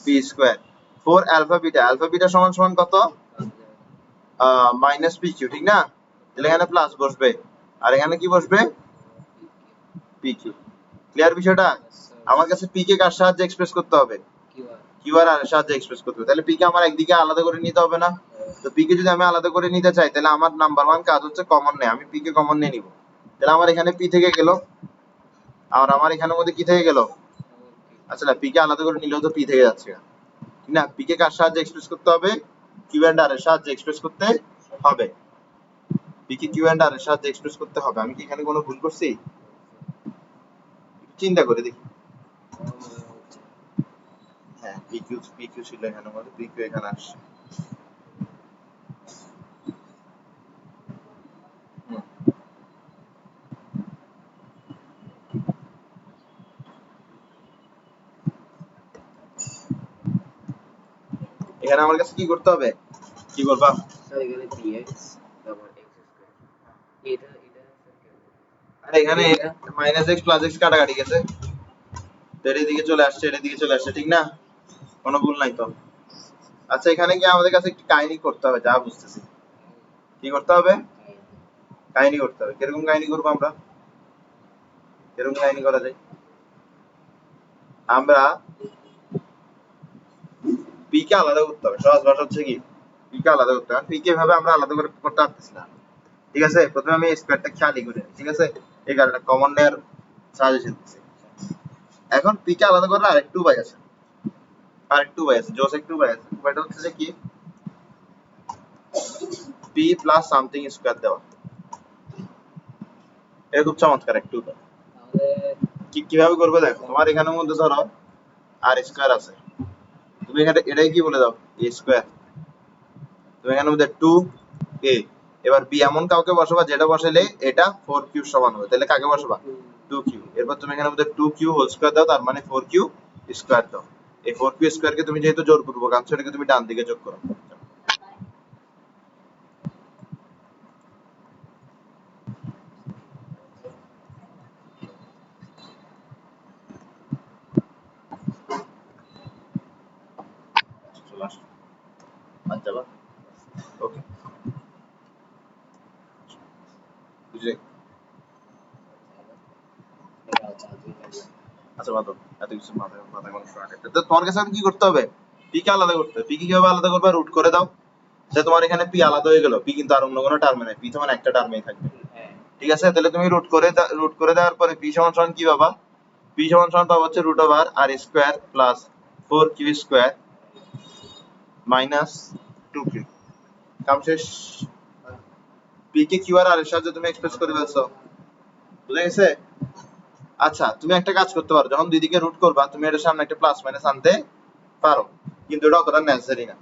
Speaker 1: B square. 4 আলফা বিটা সমান সমান কত? মাইনাস পি কিউ, ঠিক না? তাহলে এখানে প্লাস বসবে আর এখানে কি বসবে? P Q. ক্লিয়ার বিষয়টা? আমার কাছে পি কে কার সাহায্যে এক্সপ্রেস করতে হবে? কিউ আর আর এর সাহায্যে এক্সপ্রেস করতে হবে। তাহলে পি কে আমার একদিকে আলাদা করে নিতে হবে না? তো পি কে যদি আমি আলাদা করে নিতে চাই তাহলে আমার নাম্বার ওয়ান কাজ হচ্ছে কমন নেই। আমি পি কে কমন নিয়ে নিব। তাহলে আমার এখানে পি থেকে গেল আর আমার এখানের মধ্যে কি থেকে গেল? আচ্ছা না, পি কে আলাদা করে নিলেও তো পি থেকে যাচ্ছে না। পি কে কার সাহায্যে এক্সপ্রেস করতে হবে? কিউ এন্ড আর এর সাহায্যে এক্সপ্রেস করতে হবে। P K Q and r এর সাহায্যে এক্সপ্রেস করতে হবে। আমি কি এখানে কোনো ভুল করছি? চিন্তা করে দেখি। হ্যাঁ, পি কিউ ছিল এখানে, মধ্যে পি কিউ এখানে আসছে। হুম। এখানে আমার কাছে কি করতে হবে? কি করবা?
Speaker 2: স্যার এখানে px তারপর x স্কয়ার এটা
Speaker 1: আরে এখানে মাইনাস এক্স প্লাস এক্স কাটাকাটি গেছে, তো এর দিকে চলে আসছে, এর দিকে চলে আসছে, ঠিক না? কোনো ভুল নাই তো? আচ্ছা, এখানে কি আমাদের কাছে একটু কাহিনী করতে হবে, যা বুঝতেছি। কি করতে হবে? কাহিনী করতে হবে। কিরকম কাহিনী করবো আমরা? কিরকম কাহিনী করা যায়? আমরা পি কে আলাদা করতে হবে। সহজ ভাষা হচ্ছে কি, পি কে আলাদা করতে হবে। পি কে ভাবে আমরা আলাদা করে করতে পারতেছি না, ঠিক আছে? প্রথমে আমি স্কয়ারটা খেয়ালি করে নিই, ঠিক আছে? এই কারণে কমন নেয়ার সাজেশন দিচ্ছি। এখন পি কে আলাদা করার আরেকটু উপায় আছে, জোস একটু উপায় আছে। উপায়টা হচ্ছে যে কি, পি প্লাস সামথিং স্কয়ার দেওয়া। এটা খুব চমৎকার একটু উপায়।
Speaker 2: তাহলে
Speaker 1: কিভাবে করবে দেখো, তোমার এখানের মধ্যে ধরো আর স্কয়ার আছে, তুমি এখানে এটাই কি বলে দাও? এ স্কয়ার। তুমি এখানের মধ্যে 2a, এবার বি এমন কাউকে বসাবা যেটা বসালে এটা 4q সমান হবে। তাহলে কাকে বসাবা? 2q। এরপর তুমি এখানের মধ্যে 2q হোল স্কয়ার দাও, তার মানে 4q স্কয়ার দাও। এই 4q স্কয়ার কে তুমি যেহেতু জোরপূর্বক আনছো, এটাকে তুমি ডান দিকে যোগ করো। চলে আসো। আচ্ছা, ওকে, বুঝলে? আচ্ছা বাদ দাও, এত কিছু মাথায় মাথায় কোনো শর্ট একটা। তো তোমার কাছে এখন কি করতে হবে? পি কে আলাদা করতে হবে। পি কে কিভাবে আলাদা করবে? রুট করে দাও। যে তোমার এখানে পি আলাদা হয়ে গেল, পি কিন্তু আর অন্য কোনো টার্মে নাই, পি তো মানে একটা টার্মেই থাকবে, ঠিক আছে? তাহলে তুমি রুট করে দেওয়ার পরে পি সমান সমান কি পাবা? পি সমান সমান পাবো হচ্ছে root over r square plus 4q square minus 2q। কাম শেষ। পি কে কিউ আর আর এর সাহায্যে তুমি এক্সপ্রেস করে ফেলছো। বুঝা গেছে? আচ্ছা, তুমি একটা কাজ করতে পারো, যখন দুই দিকে রুট করবা তুমি এটার সামনে একটা প্লাস মাইনাস আনতে পারো, কিন্তু এটা অতটা নেসেসারি না।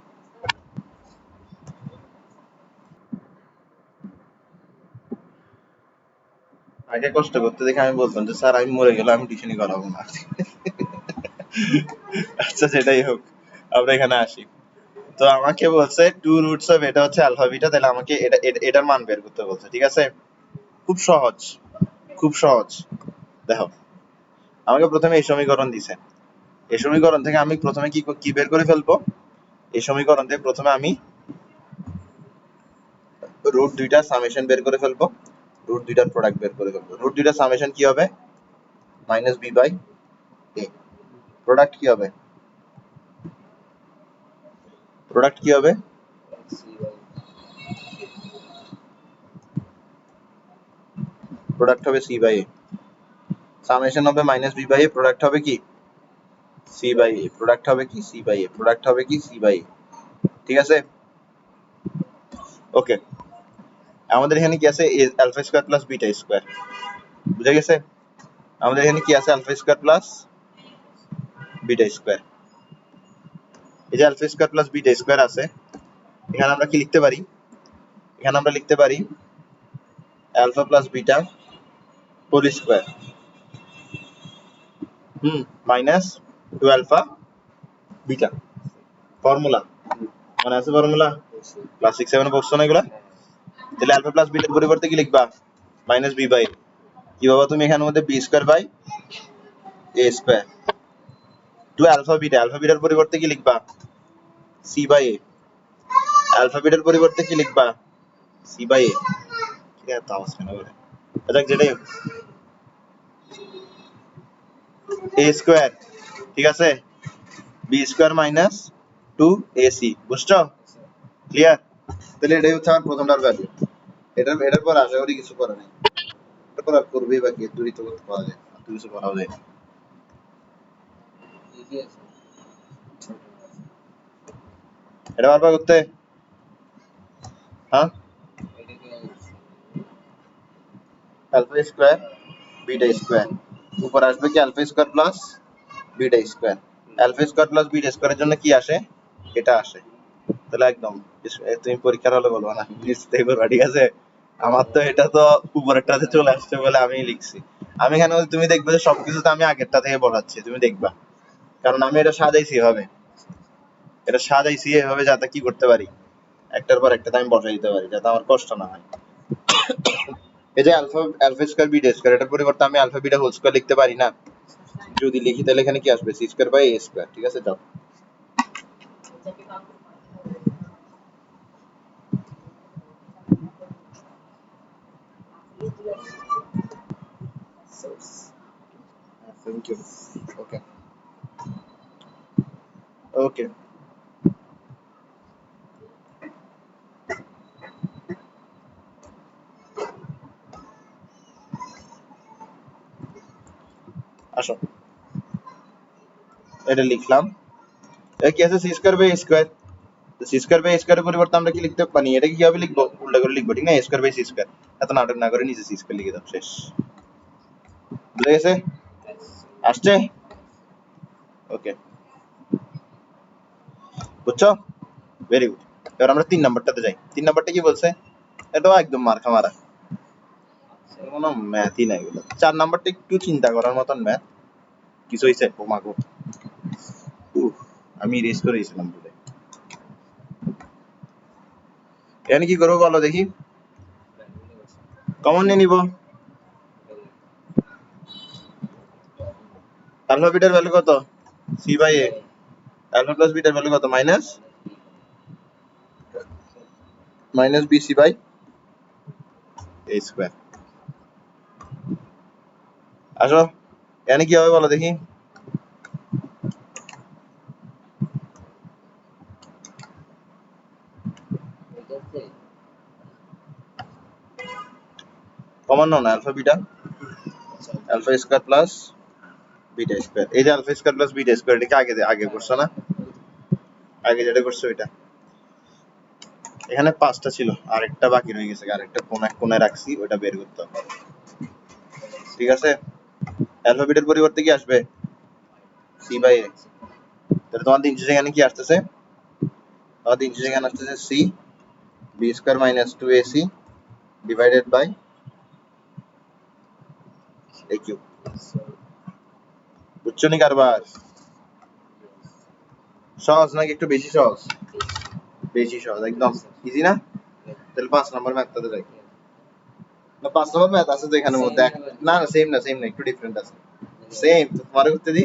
Speaker 1: আগে কষ্ট করতে দেখে আমি বলতাম যে স্যার আমি মরে গেলে আমি টিউশনই করাবো না। আচ্ছা, সেটাই হোক, আমরা এখানে আসি। তো আমাকে বলছে টু রুটস অফ এটা হচ্ছে আলফা বিটা, তাহলে আমাকে এটার মান বের করতে বলছে, ঠিক আছে? খুব সহজ, খুব সহজ। দেখো, আমাকে প্রথমে এই সমীকরণ দিছে, এই সমীকরণ থেকে আমি প্রথমে কি কি বের করে ফেলবো? এই সমীকরণ থেকে প্রথমে আমি রুট দুইটার সামেশন বের করে ফেলবো, রুট দুইটার প্রোডাক্ট বের করে ফেলবো। রুট দুইটার সামেশন কি হবে? Minus B by A. Product কি হবে? প্রোডাক্ট কি হবে? প্রোডাক্ট হবে সি বাই এ। সামেশন হবে minus B by A, product হবে কি? C by A. প্রোডাক্ট হবে কি? C by A. প্রোডাক্ট হবে কি? C by a. ঠিক আছে? ওকে, আমাদের এখানে কি আছে? Alpha square plus beta square. বুঝা গেছে? আমাদের এখানে কি আছে? Alpha square plus beta square. এই যে alpha square plus beta square আছে, এখানে আমরা কি লিখতে পারি? এখানে আমরা লিখতে পারি alpha plus beta whole square minus 2 alpha beta formula মানে আছে ফর্মুলা ক্লাস 6 7 পড়ছো না এগুলা তাহলে alpha plus beta এর পরিবর্তে কি লিখবা minus b by a কি বাবা তুমি এখানের মধ্যে b square by a square 2 alpha beta এর পরিবর্তে কি লিখবা c by a alpha beta এর পরিবর্তে কি লিখবা c by a কি এত আওয়াজ কেন করে এটা যেটাই হোক, a স্কয়ার ঠিক আছে b স্কয়ার মাইনাস 2ac বুঝছো ক্লিয়ার তাহলে এটাই হচ্ছে আমার প্রথমটার ভ্যালু এটার পর আশা করি কিছু করা নেই এরপর আর করবেই বাকি দূরই তো করতে পারা যায় আর তো কিছু করাও যায় না
Speaker 2: ইজি আছে
Speaker 1: এটা বারবার করতে হ্যাঁ
Speaker 2: এটাকে
Speaker 1: alpha স্কয়ার বিটা স্কয়ার উপর আসবে কি alpha square plus beta square alpha square plus beta স্কয়ারের জন্য কি আসে এটা আসে তাহলে একদম তুমি পরীক্ষার হলে বলবো না লিখতে করবা ঠিক আছে আমার তো এটা তো উপরেরটাতে চলে আসছে বলে আমি লিখছি আমি এখানে তুমি দেখবে যে সবকিছু তো আমি আগেরটা থেকে বলাচ্ছি তুমি দেখবা কারণ আমি এটা সাজাইছি এভাবে যাতে কি করতে পারি একটার পর একটা আমি বসাই দিতে পারি যাতে আমার কষ্ট না হয় এই যে আলফা স্কয়ার বিটা স্কয়ার এটার পরিবর্তে আমি আলফা বিটা হোল স্কয়ার লিখতে পারি না যদি লিখি তাহলে এখানে কি আসবে c square by a square ঠিক আছে যাও থ্যাংক ইউ ওকে ওকে আসো এটা লিখলাম এটা কি আছে c square by a square তো সি স্কয়ার বাই এ স্কয়ারের পরিবর্তে আমরা কি লিখতে পারি এটা কিভাবে লিখবো উল্টা করে লিখবো ঠিক না এ স্কয়ার বাই সি স্কয়ার এত নাটক না করে নিচে সি স্কয়ার লিখে দাও শেষ বুঝে গেছে আসছে ওকে বুঝছো ভেরি গুড এবার আমরা 3 নাম্বারটাতে যাই 3 নাম্বারটা কি বলছে এটাও একদম মার্কা মারা এর কোনো ম্যাথই নাই এগুলো 4 নাম্বারটা একটু চিন্তা করার মতন ম্যাথ কিছু হইছে ও মাগো আমি রেস করে দিয়েছিলাম বলে এখানে কি করবো বলো দেখি কমন নিয়ে নিব আলফা বিটার ভ্যালু কত c by a alpha plus বিটার ভ্যালু কত minus b c by a square আসো এখানে কি হবে বলো দেখি
Speaker 2: এটাতে
Speaker 1: কমন নাও না alpha beta alpha square plus beta square এই যে alpha square plus beta square এটাকে আগে করছো না আগে যেটা করছো এটা এখানে 5টা ছিল আরেকটা বাকি রয়ে গেছে আরেকটা কোনায় রাখছি ওটা বের করতে হবে ঠিক আছে আলফা বিটার পরিবর্তে কি আসবে সি বাই এ তাহলে তোমার দিন শেষে এখানে কি আসতেছে তোমার দিন শেষে এখানে আসতেছে c b square minus 2ac divided by a cube বুঝছো নি কারবার সহজ নাকি একটু বেশি সহজ একদম ইজি না তাহলে 5 নম্বর ম্যাথটাতে যাই না 5 নম্বর ম্যাথ আছে তো এখানের মধ্যে না না সেম না একটু ডিফারেন্ট আছে সেম তোমার করতে দি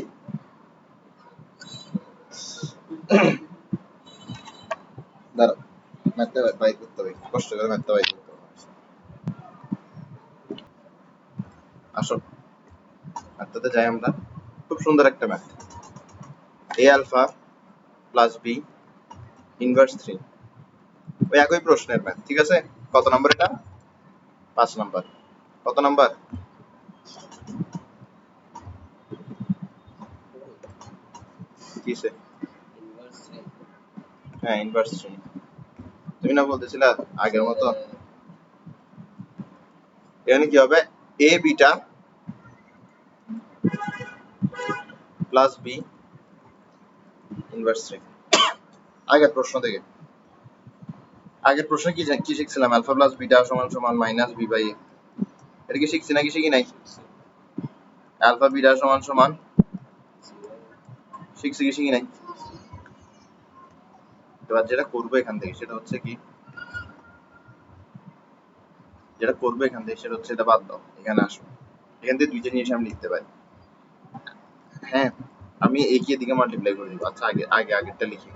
Speaker 1: দাঁড়াও ম্যাথটা বাই করতে হবে কষ্ট করে ম্যাথটা বাই করতে হবে আসো ম্যাথটাতে যাই আমরা খুব সুন্দর একটা ম্যাথ এ আলফা প্লাস বি ইনভার্স 3 ওই একই প্রশ্নের ম্যাথ ঠিক আছে কত নম্বর এটা 5 নাম্বার কত নাম্বার কিসে
Speaker 2: ইনভার্স
Speaker 1: হ্যাঁ ইনভার্স 3 তুমি না বলতেছিলা আগের মতো এখানে কি হবে এ বিটা প্লাস বি ইনভার্স 3 আগের প্রশ্ন থেকে আগের প্রশ্নে কি শিখছিলাম আলফা প্লাস বিটা সমান সমান মাইনাস বি বাই এ এটা কি শিখছি নাকি শিখি নাই? আলফা বিটা সমান সমান শিখছি কি শিখি নাই? এবার যেটা করবো এখান থেকে সেটা হচ্ছে কি, যেটা করবো এখান থেকে সেটা হচ্ছে, এটা বাদ দাও, এখানে আসো। এখান থেকে দুইটা জিনিস আমি লিখতে পারি। হ্যাঁ, আমি এ কি দিকে মাল্টিপ্লাই করে দিব। আচ্ছা আগে আগে আগেরটা লিখি।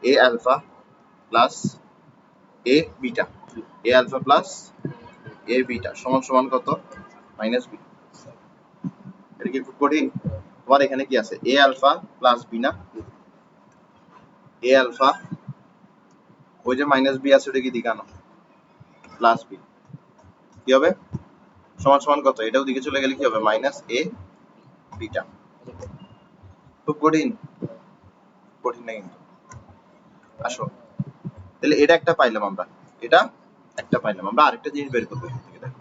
Speaker 1: A alpha plus a beta, a alpha plus a beta সমান সমান কত? Minus b. এটা কি খুব কঠিন? তোমার এখানে কি আছে? এ আলফা প্লাস বি না? এ আলফা, ওই যে মাইনাস বি আছে ওটা কি দিকে আনো, প্লাস বি। কি হবে? সমান সমান কত? এটাও দিকে চলে গেলে কি হবে? মাইনাস এ বিটা। খুব কঠিন? কঠিন না কিন্তু। আসো, তাহলে এটা একটা পাইলাম আমরা, এটা একটা পাইলাম আমরা। আরেকটা জিনিস বের করবো এখান থেকে। দেখো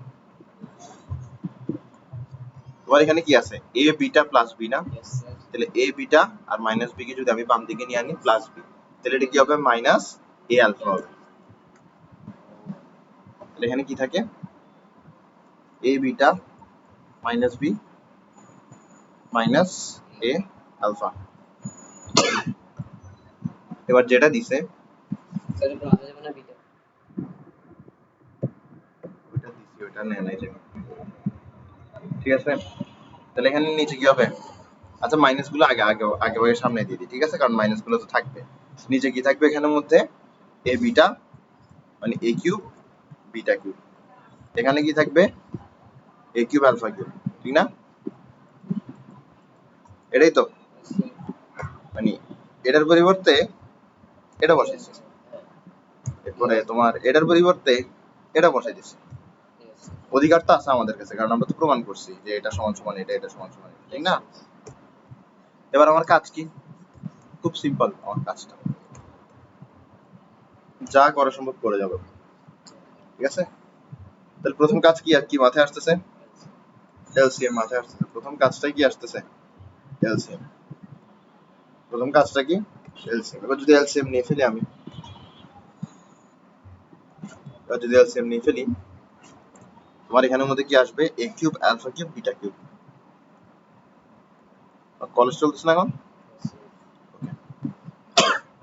Speaker 1: তোমার এখানে কি আছে? এ বিটা প্লাস বি না?
Speaker 2: Yes, sir.
Speaker 1: তাহলে এ বিটা আর মাইনাস বি কে যদি আমি বাম দিকে নিয়ে আনি প্লাস বি, তাহলে এটা কি হবে? মাইনাস এ আলফা হবে। তাহলে এখানে কি থাকে? এ বিটা মাইনাস বি মাইনাস এ আলফা। এবার যেটা দিছে
Speaker 2: Sir, এটা প্লাস যাবে না বিটা?
Speaker 1: ওইটা দিছি, ওইটা নেয় নাই যে। ঠিক আছে, তাহলে এখানে নিচে কি হবে? আচ্ছা মাইনাস গুলো আগে আগে আগে আগে সামনে দিয়ে দিই, ঠিক আছে, কারণ মাইনাস গুলো তো থাকবে। নিচে কি থাকবে এখানের মধ্যে? এ বিটা মানে এ কিউব বিটা কিউব। এখানে কি থাকবে? এ কিউব আলফা কিউব, ঠিক না? এটাই তো,
Speaker 2: Yes, sir.
Speaker 1: মানে এটার পরিবর্তে এটা বসাইছে, এরপরে তোমার এটার পরিবর্তে এটা বসাই দিচ্ছে।
Speaker 2: Yes, sir.
Speaker 1: অধিকার তো আছে আমাদের কাছে, কারণ আমরা তো প্রমাণ করছি যে এটা সমান সমান এটা, এটা সমান সমান এটা, ঠিক না? এবার আমার কাজ কি? খুব সিম্পল আমার কাজটা, যা করা সম্ভব করে যাবো, ঠিক আছে? তাহলে প্রথম কাজ কি আর কি মাথায় আসতেছে? এলসিএম মাথায় আসতেছে। প্রথম কাজটাই কি আসতেছে? এলসিএম। প্রথম কাজটা কি? এলসিএম। এবার যদি এলসিএম নিয়ে ফেলি আমি, এবার যদি এলসিএম নিয়ে ফেলি, তোমার এখানের মধ্যে কি আসবে? A cube alpha cube beta cube. College চলতেছে না এখন?
Speaker 2: Yes, sir.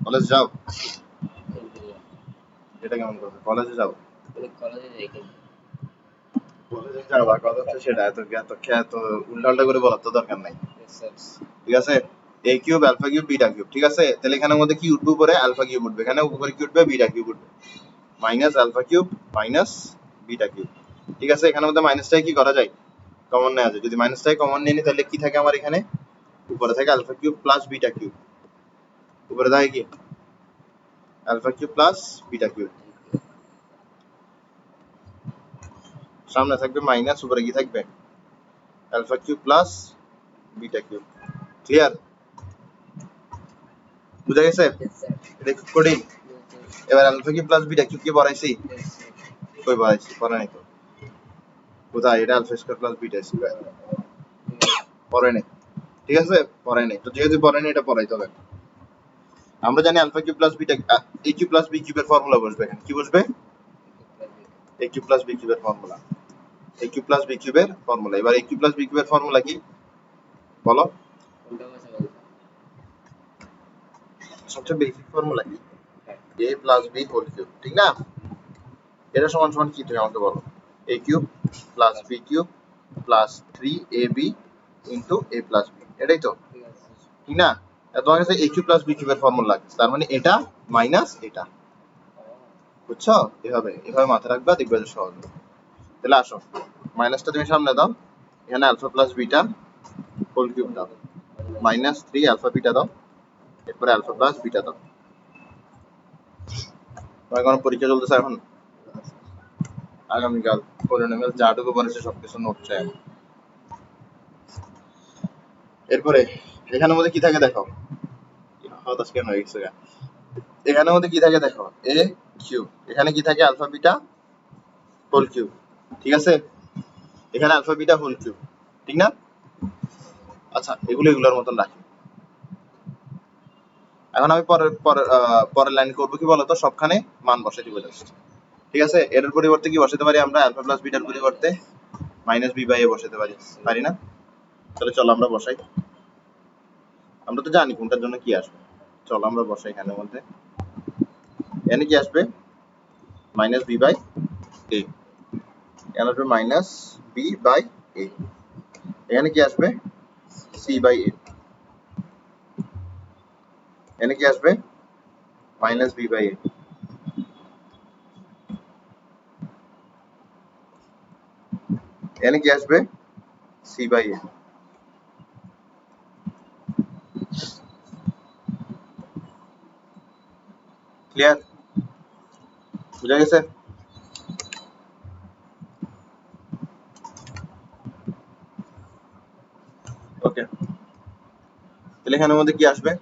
Speaker 1: কলেজ যাও?
Speaker 2: Alhamdulillah.
Speaker 1: এটা কেমন কথা? কলেজে যাও?
Speaker 2: মানে কলেজে যাই কিন্তু।
Speaker 1: কলেজে যাওয়া কথা হচ্ছে সেটা, এত এত এত উল্টাপাল্টা করে বলার তো দরকার নাই,
Speaker 2: Yes, sir.
Speaker 1: ঠিক আছে? A cube alpha cube beta cube, ঠিক আছে? তাহলে এখানের মধ্যে কি উঠবে? উপরে আলফা কিউব উঠবে, এখানে উপরে কি উঠবে? বিটা কিউব উঠবে। Minus alpha cube minus beta cube, ঠিক আছে? এখানের মধ্যে মাইনাসটাই কি করা যায়? কমন নেওয়া যায়। যদি মাইনাসটাই কমন নিয়ে নিই তাহলে কি থাকে আমার এখানে? উপরে থাকে alpha cube plus beta cube. উপরে থাকে কি? Alpha cube plus beta cube. সামনে থাকবে মাইনাস, উপরে কি থাকবে? Alpha cube plus beta cube. Clear? বুঝা গেছে?
Speaker 2: Yes, sir.
Speaker 1: এটা খুব কঠিন?
Speaker 2: Yes, sir.
Speaker 1: এবার alpha cube plus beta cube কি পড়াইছি?
Speaker 2: Yes, sir.
Speaker 1: কই পড়াইছি? পড়া নাই তো। কোথায়? এটা alpha square plus beta square. পড়ে নাই, ঠিক আছে? পড়ে নাই তো, যেহেতু পড়ে নাই এটা পড়াইতে হবে। আমরা জানি alpha cube plus beta, a cube plus b কিউবের ফর্মুলা বসবে এখানে। কি বসবে? এ কিউব প্লাস বি কিউবের formula. A cube plus b কিউবের ফর্মুলা। এবার এ কিউব প্লাস বি কিউবের ফর্মুলা কি বলো?
Speaker 2: কোনটা বসে বলতো?
Speaker 1: সবচেয়ে বেসিক ফর্মুলা কি? A plus b whole cube, ঠিক না? এটা সমান সমান কি তুমি আমাকে বলো? A cube plus b cube plus 3ab into a plus B, এটাই তো,
Speaker 2: ঠিক আছে, sir.
Speaker 1: ঠিক না? তোমার কাছে এ কিউব প্লাস বি কিউবের ফর্মুলা লাগছে, তার মানে এটা মাইনাস এটা, বুঝছো? এভাবে এভাবে মাথায় রাখবা, দেখবে যে সহজ হবে। তাহলে আসো, মাইনাসটা তুমি সামনে দাও, এখানে alpha plus beta whole cube দাও, মাইনাস 3 আলফা বিটা দাও, এরপরে আলফা প্লাস বিটা দাও। তোমার কোনো পরীক্ষা চলতেছে এখন? আগামীকাল পলিনোমিয়াল যাটুকু পড়েছে সবকিছু নোট চাই। এরপরে এখানের মধ্যে কি থাকে দেখো, হতাশ কেন হয়ে গেছে গা? এখানের মধ্যে কি থাকে দেখো? এ কিউব, এখানে কি থাকে? আলফা বিটা হোল কিউব, ঠিক আছে? এখানে আলফা বিটা হোল কিউব, ঠিক না? আচ্ছা, এগুলো এগুলোর মতন রাখি। এখন আমি পরের লাইন করবো কি বলতো? সবখানে মান বসাই দিব জাস্ট, ঠিক আছে? এর পরিবর্তে কি বসাতে পারি আমরা? আলফা প্লাস বিটার পরিবর্তে মাইনাস বি বাই এ বসাতে পারি, পারি না? তাহলে চলো আমরা বসাই, আমরা তো জানি কোনটার জন্য কি আসবে। চলো আমরা বসাই এখানের মধ্যে, এখানে কি আসবে মাইনাস বি বাই এ, এখানে আসবে মাইনাস বি বাই এ, এখানে কি আসবে সি বাই এ, এখানে কি আসবে মাইনাস বি বাই এ, এখানে কি আসবে সি বাই এ। ক্লিয়ার? বুঝা গেছে? ওকে, তাহলে এখানের মধ্যে কি আসবে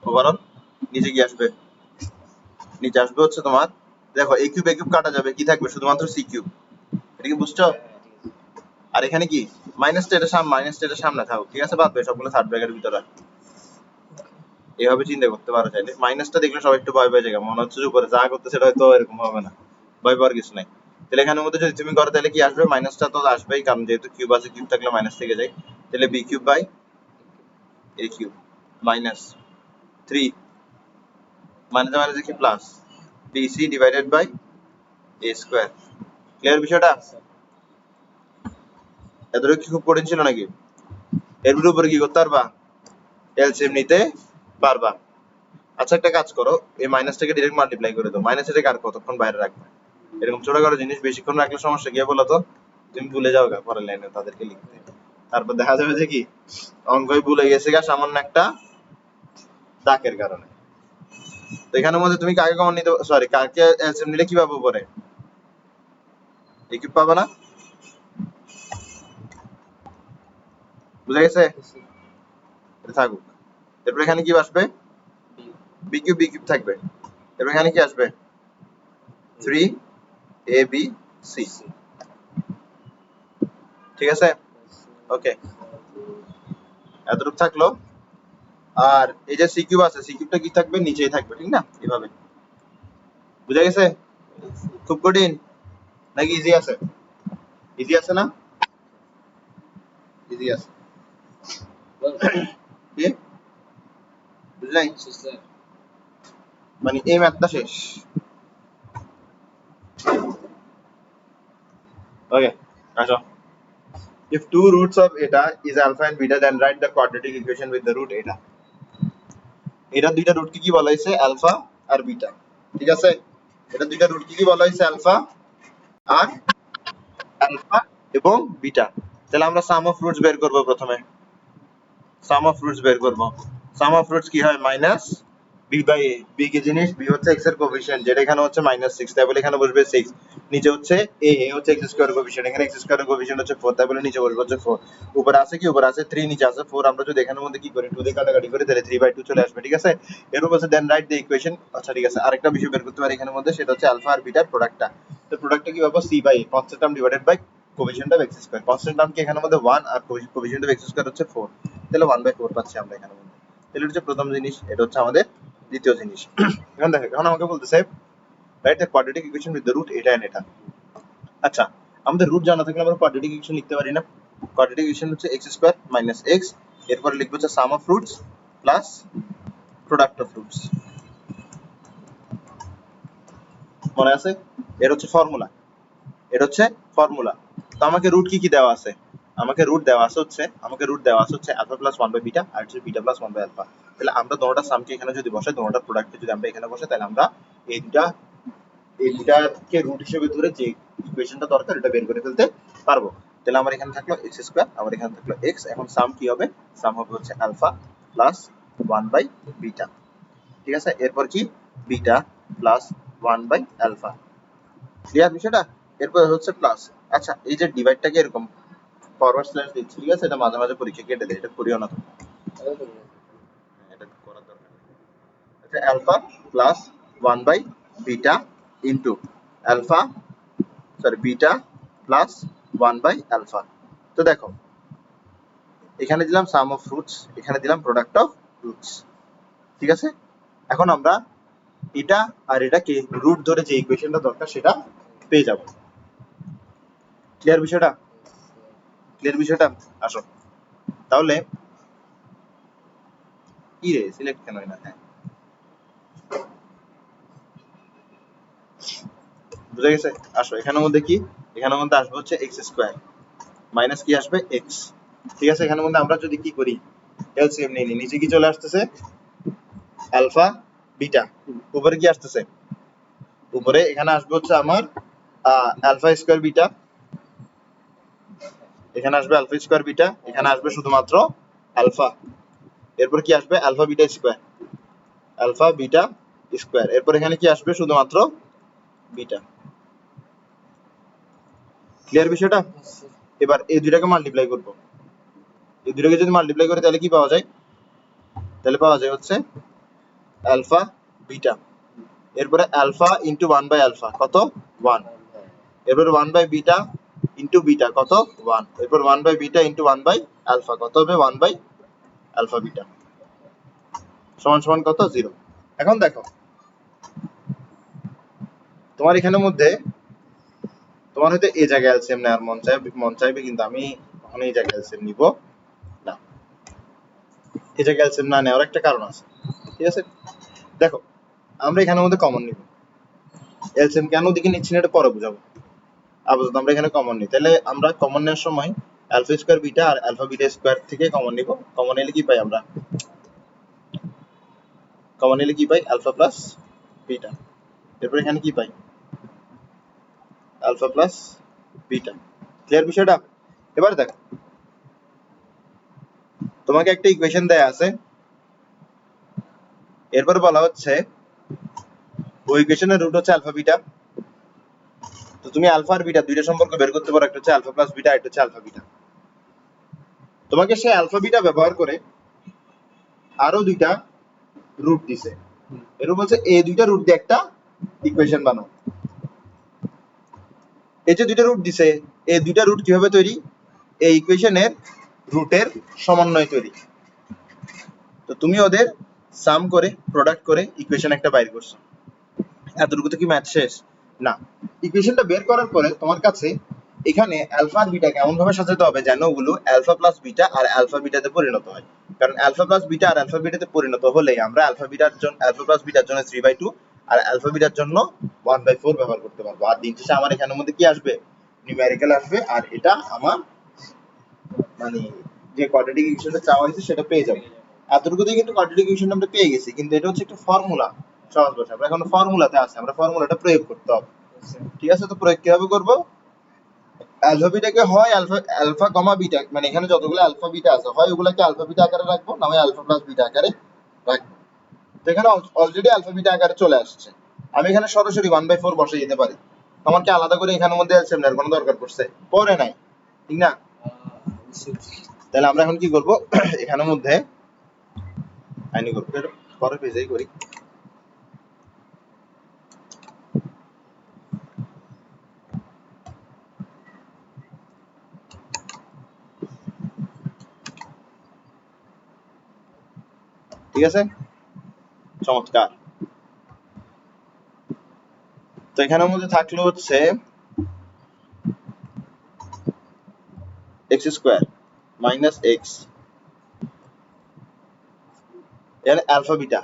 Speaker 1: ওভারঅল, নিচে কি আসবে, নিচে আসবে হচ্ছে তোমার, দেখো এ কিউব কাটা যাবে, কি থাকবে শুধুমাত্র সি কিউব, এটা কি বুঝছো? আর এখানে কি মাইনাসটা এটা সামনে, মাইনাসটা এটা সামনে থাকুক, ঠিক আছে, বাদ দাও সবগুলো থার্ড ব্র্যাকেটের ভিতরে রাখ। এইভাবে চিন্তা করতে পারো চাইলে। মাইনাসটা দেখলে সবাই একটু ভয় পেয়ে যায়, মনে হচ্ছে যে উপরে যা করতে সেটা হয়তো এরকম হবে না, ভয় পাওয়ার কিছু নাই। তাহলে এখানের মধ্যে যদি তুমি করো তাহলে কি আসবে, মাইনাসটা তো আসবেই, কারণ যেহেতু কিউব আছে, কিউব থাকলে মাইনাস থেকে যায়। তাহলে b cube by a cube minus 3 মাইনাসে মাইনাসে কি plus b c divided by a square. Clear বিষয়টা? এতটুকু কি খুব কঠিন ছিল নাকি? এর উপরে কি করতে পারবা, এলসিএম নিতে পারবা। আচ্ছা একটা কাজ করো, এই মাইনাসটাকে ডাইরেক্ট মাল্টিপ্লাই করে দাও, মাইনাস এটাকে আর কতক্ষণ বাইরে রাখবে? এরকম ছোটখাটো জিনিস বেশিক্ষণ রাখলে সমস্যা কি বলো তো, তুমি ভুলে যাও গা পরের লাইনে তাদেরকে লিখতে, তারপর দেখা যাবে যে কি অঙ্কই ভুলে গেছে গা সামান্য একটা দাগের কারণে। তো এখানের মধ্যে তুমি কাকে কমন নিতে, সরি কাকে এলসিএম নিলে কি পাবো পরে, এ কিউব পাবে না? বুঝা গেছে? এটা থাকুক। এরপর এখানে কি আসবে, বি কিউব থাকবে। এরপর এখানে কি আসবে 3 এ বি সি, ঠিক আছে? ওকে, এতটুকু থাকলো। আর এই যে সি কিউব আছে, সি কিউবটা কি থাকবে, নিচেই থাকবে, ঠিক না? এভাবে। বুঝা গেছে? খুব কঠিন নাকি ইজি আছে? ইজি আছে না? ইজি আছে। কি বুঝলাই, মানে এই ম্যাথটা শেষ। ওকে, আসো। If two roots of eta is alpha and beta, then write the quadratic equation with the root eta. এটা দুইটা রুটকে কি বলা হয়েছে, আলফা আর বিটা, ঠিক আছে? এটা দুইটা রুটকে কি বলা হয়েছে, আলফা আর আলফা এবং বিটা। তাহলে আমরা সাম অফ রুটস বের করব প্রথমে, সাম অফ রুটস বের করব। সাম অফ রুটস কি হয়, minus B by a. B কি জিনিস, বি হচ্ছে এক্স এর কোএফিসিয়েন্ট, যেটা এখানে হচ্ছে -6, তাই বলে এখানে বসবে 6। নিচে হচ্ছে এ, এ হচ্ছে এক্স স্কয়ার কোএফিসিয়েন্ট, এখানে এক্স স্কয়ার কোএফিসিয়েন্ট হচ্ছে 4, তাই বলে নিচে বসবে হচ্ছে 4। উপরে আছে কি, উপরে আছে 3, নিচে আছে 4। আমরা যদি এখানের মধ্যে কি করি 2 দিয়ে কাটাকাটি করি, তাহলে 3/2 চলে আসবে, ঠিক আছে? এর উপর দেন রাইট দ্য ইকুয়েশন। আচ্ছা ঠিক আছে, আরেকটা বিষয় বের করতে পারি এখানের মধ্যে, সেটা হচ্ছে আলফা আর বিটার প্রোডাক্টটা। তো প্রোডাক্টটা কি পাবো, c by constant term divided by coefficient of x square. Constant term কি এখানের মধ্যে 1 আর কোএফিসিয়েন্ট অফ এক্স স্কয়ার হচ্ছে 4, তাহলে 1/4 পাচ্ছি আমরা এখানের মধ্যে। তাহলে এটা হচ্ছে প্রথম জিনিস, এটা হচ্ছে আমাদের দ্বিতীয় জিনিস। এখন দেখো, এখন আমাকে বলতেছে write the quadratic equation with the root এটা এন্ড এটা। আচ্ছা, আমাদের রুট জানা থাকলে আমরা কোয়াড্রেটিক ইকুয়েশন লিখতে পারি না? কোয়াড্রেটিক ইকুয়েশন হচ্ছে x স্কয়ার মাইনাস x, এরপর লিখবো হচ্ছে sum of roots plus product of roots. মনে আছে? এর হচ্ছে ফর্মুলা, এটা হচ্ছে ফর্মুলা। তো আমাকে রুট কি কি দেওয়া আছে, আমাকে রুট দেওয়া আছে হচ্ছে, আলফা প্লাস 1 বাই বিটা আর হচ্ছে বিটা প্লাস 1 বাই আলফা। তাহলে আমরা দোনোটা সামকে এখানে যদি বসাই, দোনোটা প্রোডাক্টকে যদি আমরা এখানে বসাই, তাহলে আমরা এই দুটাকে রুট হিসেবে ধরে যে ইকুয়েশনটা দরকার এটা বের করে ফেলতে পারবো। তাহলে আমার এখানে থাকলো এক্স স্কয়ার, আমার এখানে থাকলো এক্স। এখন সাম কি হবে, সাম হবে হচ্ছে আলফা প্লাস 1 বাই বিটা, ঠিক আছে? এরপর কি beta plus 1 by alpha. Clear বিষয়টা? এরপর হচ্ছে প্লাস। আচ্ছা, এই যে ডিভাইডটাকে এরকম ফরওয়ার্ড স্ল্যাশ দিচ্ছি, ঠিক আছে? এটা মাঝে মাঝে পরীক্ষা কেটে দেয়, এটা করিও না তো, এটা করার দরকার নেই। আচ্ছা, alpha plus 1 by beta into alpha, sorry beta plus 1 by alpha. তো দেখো, এখানে দিলাম সাম অফ রুটস, এখানে দিলাম প্রোডাক্ট অফ রুটস, ঠিক আছে? এখন আমরা এটা আর এটাকে রুট ধরে যে ইকুয়েশনটা দরকার সেটা পেয়ে যাব। ক্লিয়ার বিষয়টা? ক্লিয়ার বিষয়টা? আসো তাহলে কি রে সিলেক্ট কেন হয় না? হ্যাঁ বুঝা গেছে। আসো এখানের মধ্যে কি, এখানের মধ্যে আসবে হচ্ছে এক্স স্কোয়ার মাইনাস কি আসবে এক্স। ঠিক আছে, এখানের মধ্যে আমরা যদি কি করি এলসিএম নিয়ে নিই, নিচে কি চলে আসতেছে আলফা বিটা, উপরে কি আসতেছে উপরে এখানে আসবে হচ্ছে আমার আলফা স্কোয়ার বিটা, এখানে আসবে আলফা স্কোয়ার বিটা, এখানে আসবে শুধুমাত্র আলফা, এরপর কি আসবে alpha beta square, alpha beta square, এরপর এখানে কি আসবে শুধুমাত্র বিটা। ক্লিয়ার বিষয়টা? এবার এই দুইটাকে মাল্টিপ্লাই করব, এই দুইটাকে যদি মাল্টিপ্লাই করি তাহলে কি পাওয়া যায়, তাহলে পাওয়া যায় হচ্ছে আলফা বিটা, এরপরে alpha into one by alpha কত ওয়ান, এরপর one by beta into beta কত ওয়ান, এরপর one by beta into one by alpha কত হবে ওয়ান বাই আলফা বিটা সমান সমান কত জিরো। এখন দেখো তোমার এখানের মধ্যে তোমার হয়তো এই জায়গায় এলসিএম নেওয়ার মন চাইবে, কিন্তু আমি কখনো এই জায়গায় এলসিএম নিব না। এই জায়গায় এলসিএম না নেওয়ার একটা কারণ আছে, ঠিক আছে। দেখো আমরা এখানের মধ্যে কমন নিব, এলসিএম কেন দিকে নিচ্ছি না এটা পরে বুঝাবো। আপাতত আমরা এখানে কমন নিই, তাহলে আমরা কমন নেওয়ার সময় আলফা স্কোয়ার বিটা আর আলফা বিটা স্কোয়ার থেকে কমন নিব, কমন নিলে কি পাই আমরা, কমন নিলে কি পাই আলফা প্লাস বিটা, এরপর এখানে কি পাই আলফা প্লাস বিটা। ক্লিয়ার বিষয়টা? এবার দেখো তোমাকে একটা ইকুয়েশন দেয়া আছে, এরপর বলা হচ্ছে ওই ইকুয়েশনের রুট হচ্ছে আলফা বিটা, তো তুমি আলফা আর বিটা দুইটা সম্পর্ক বের করতে পারো, একটা হচ্ছে আলফা প্লাস বিটা, একটা হচ্ছে আলফা বিটা। তোমাকে সেই আলফা বিটা ব্যবহার করে আরো দুইটা রুট দিছে, এরকম বলছে এই দুইটা রুট দিয়ে একটা ইকুয়েশন বানাও। এই যে দুইটা রুট দিছে, এই দুইটা রুট কিভাবে তৈরি, এই ইকুয়েশনের রুটের সমন্বয় তৈরি। তো তুমি ওদের সাম করে প্রোডাক্ট করে ইকুয়েশন একটা বাইর করছো, এতটুকু তো কি ম্যাথ শেষ না। ইকুয়েশনটা বের করার পরে তোমার কাছে এখানে আলফা আর বিটাকে এমন ভাবে সাজাতে হবে যেন ওগুলো আলফা প্লাস বিটা আর আলফা বিটাতে পরিণত হয়, কারণ আলফা প্লাস বিটা আর আলফা বিটাতে পরিণত হলে আমরা আলফা বিটার জন্য আলফা প্লাস বিটার জন্য 3/2 আর আলফা বিটার জন্য 1/4 ব্যবহার করতে পারবো, আর দিন শেষে আমার এখানের মধ্যে কি আসবে নিউমেরিক্যাল আসবে, আর এটা আমার মানে যে কোয়াড্রেটিক ইকুয়েশনটা চাওয়া হয়েছে সেটা পেয়ে যাবো। এতটুকু দিয়ে কিন্তু কোয়াড্রেটিক ইকুয়েশন আমরা পেয়ে গেছি, কিন্তু এটা হচ্ছে একটা ফর্মুলা, সহজ ভাষা আমরা এখন ফর্মুলাতে আছে, আমরা ফর্মুলাটা প্রয়োগ করতে হবে। ঠিক আছে, তো প্রয়োগ কিভাবে করব, আলফা বিটাকে হয় আলফা আলফা কমা বিটা, মানে এখানে যতগুলো আলফা বিটা আছে হয় ওগুলোকে আলফা বিটা আকারে রাখবো, না হয় আলফা প্লাস বিটা আকারে রাখবো। তো এখানে অলরেডি আলফা বিটা আকারে চলে আসছে, আমি এখানে সরাসরি 1/4 বসে যেতে পারি, আমার কি আলাদা করে এখানের মধ্যে এলসিএম নেওয়ার কোনো দরকার পড়ছে, পরে নাই, ঠিক না। তাহলে আমরা এখন কি করব, এখানের মধ্যে আইনি করব, এটা পরে পেজেই করি। ঠিক আছে, চমৎকার। তো এখানের মধ্যে থাকলো হচ্ছে এক্স স্কোয়ার মাইনাস এক্স, এর আলফা বিটা,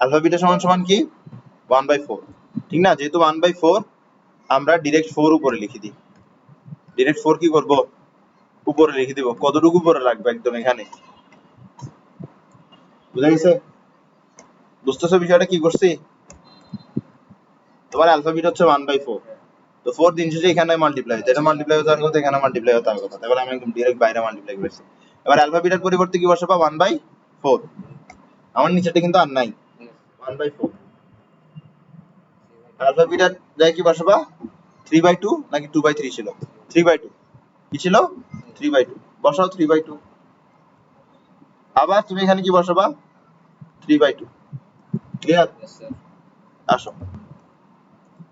Speaker 1: আলফা বিটা সমান সমান কি 1/4, ঠিক না। যেহেতু 1/4 আমরা ডিরেক্ট 4 উপরে লিখে দিই, ডিরেক্ট 4 কি করব উপরে লিখে দিব, কতটুকু উপরে রাখবো একদম এখানে, বুঝা গেছে। বুঝতেছো বিষয়টা কি করছি, তোমার আলফা বিটা হচ্ছে 1/4, তো 4 দিন শেষে এখানে মাল্টিপ্লাই হচ্ছে, এটা মাল্টিপ্লাই হতে কথা, এখানে মাল্টিপ্লাই হতে কথা, তাহলে আমি একদম ডাইরেক্ট বাইরে মাল্টিপ্লাই করেছি। এবার আলফা বিটার পরিবর্তে কি বসাবো 1/4, আমার নিচেটা কিন্তু আর নাই 1/4, আলফা বিটার জায়গায় কি বসাবা 3/2 নাকি 2/3 ছিল, 3/2 কি ছিল 3/2, বসাও 3/2, আবার তুমি এখানে কি বসাবা 3/2। ক্লিয়ার? আসো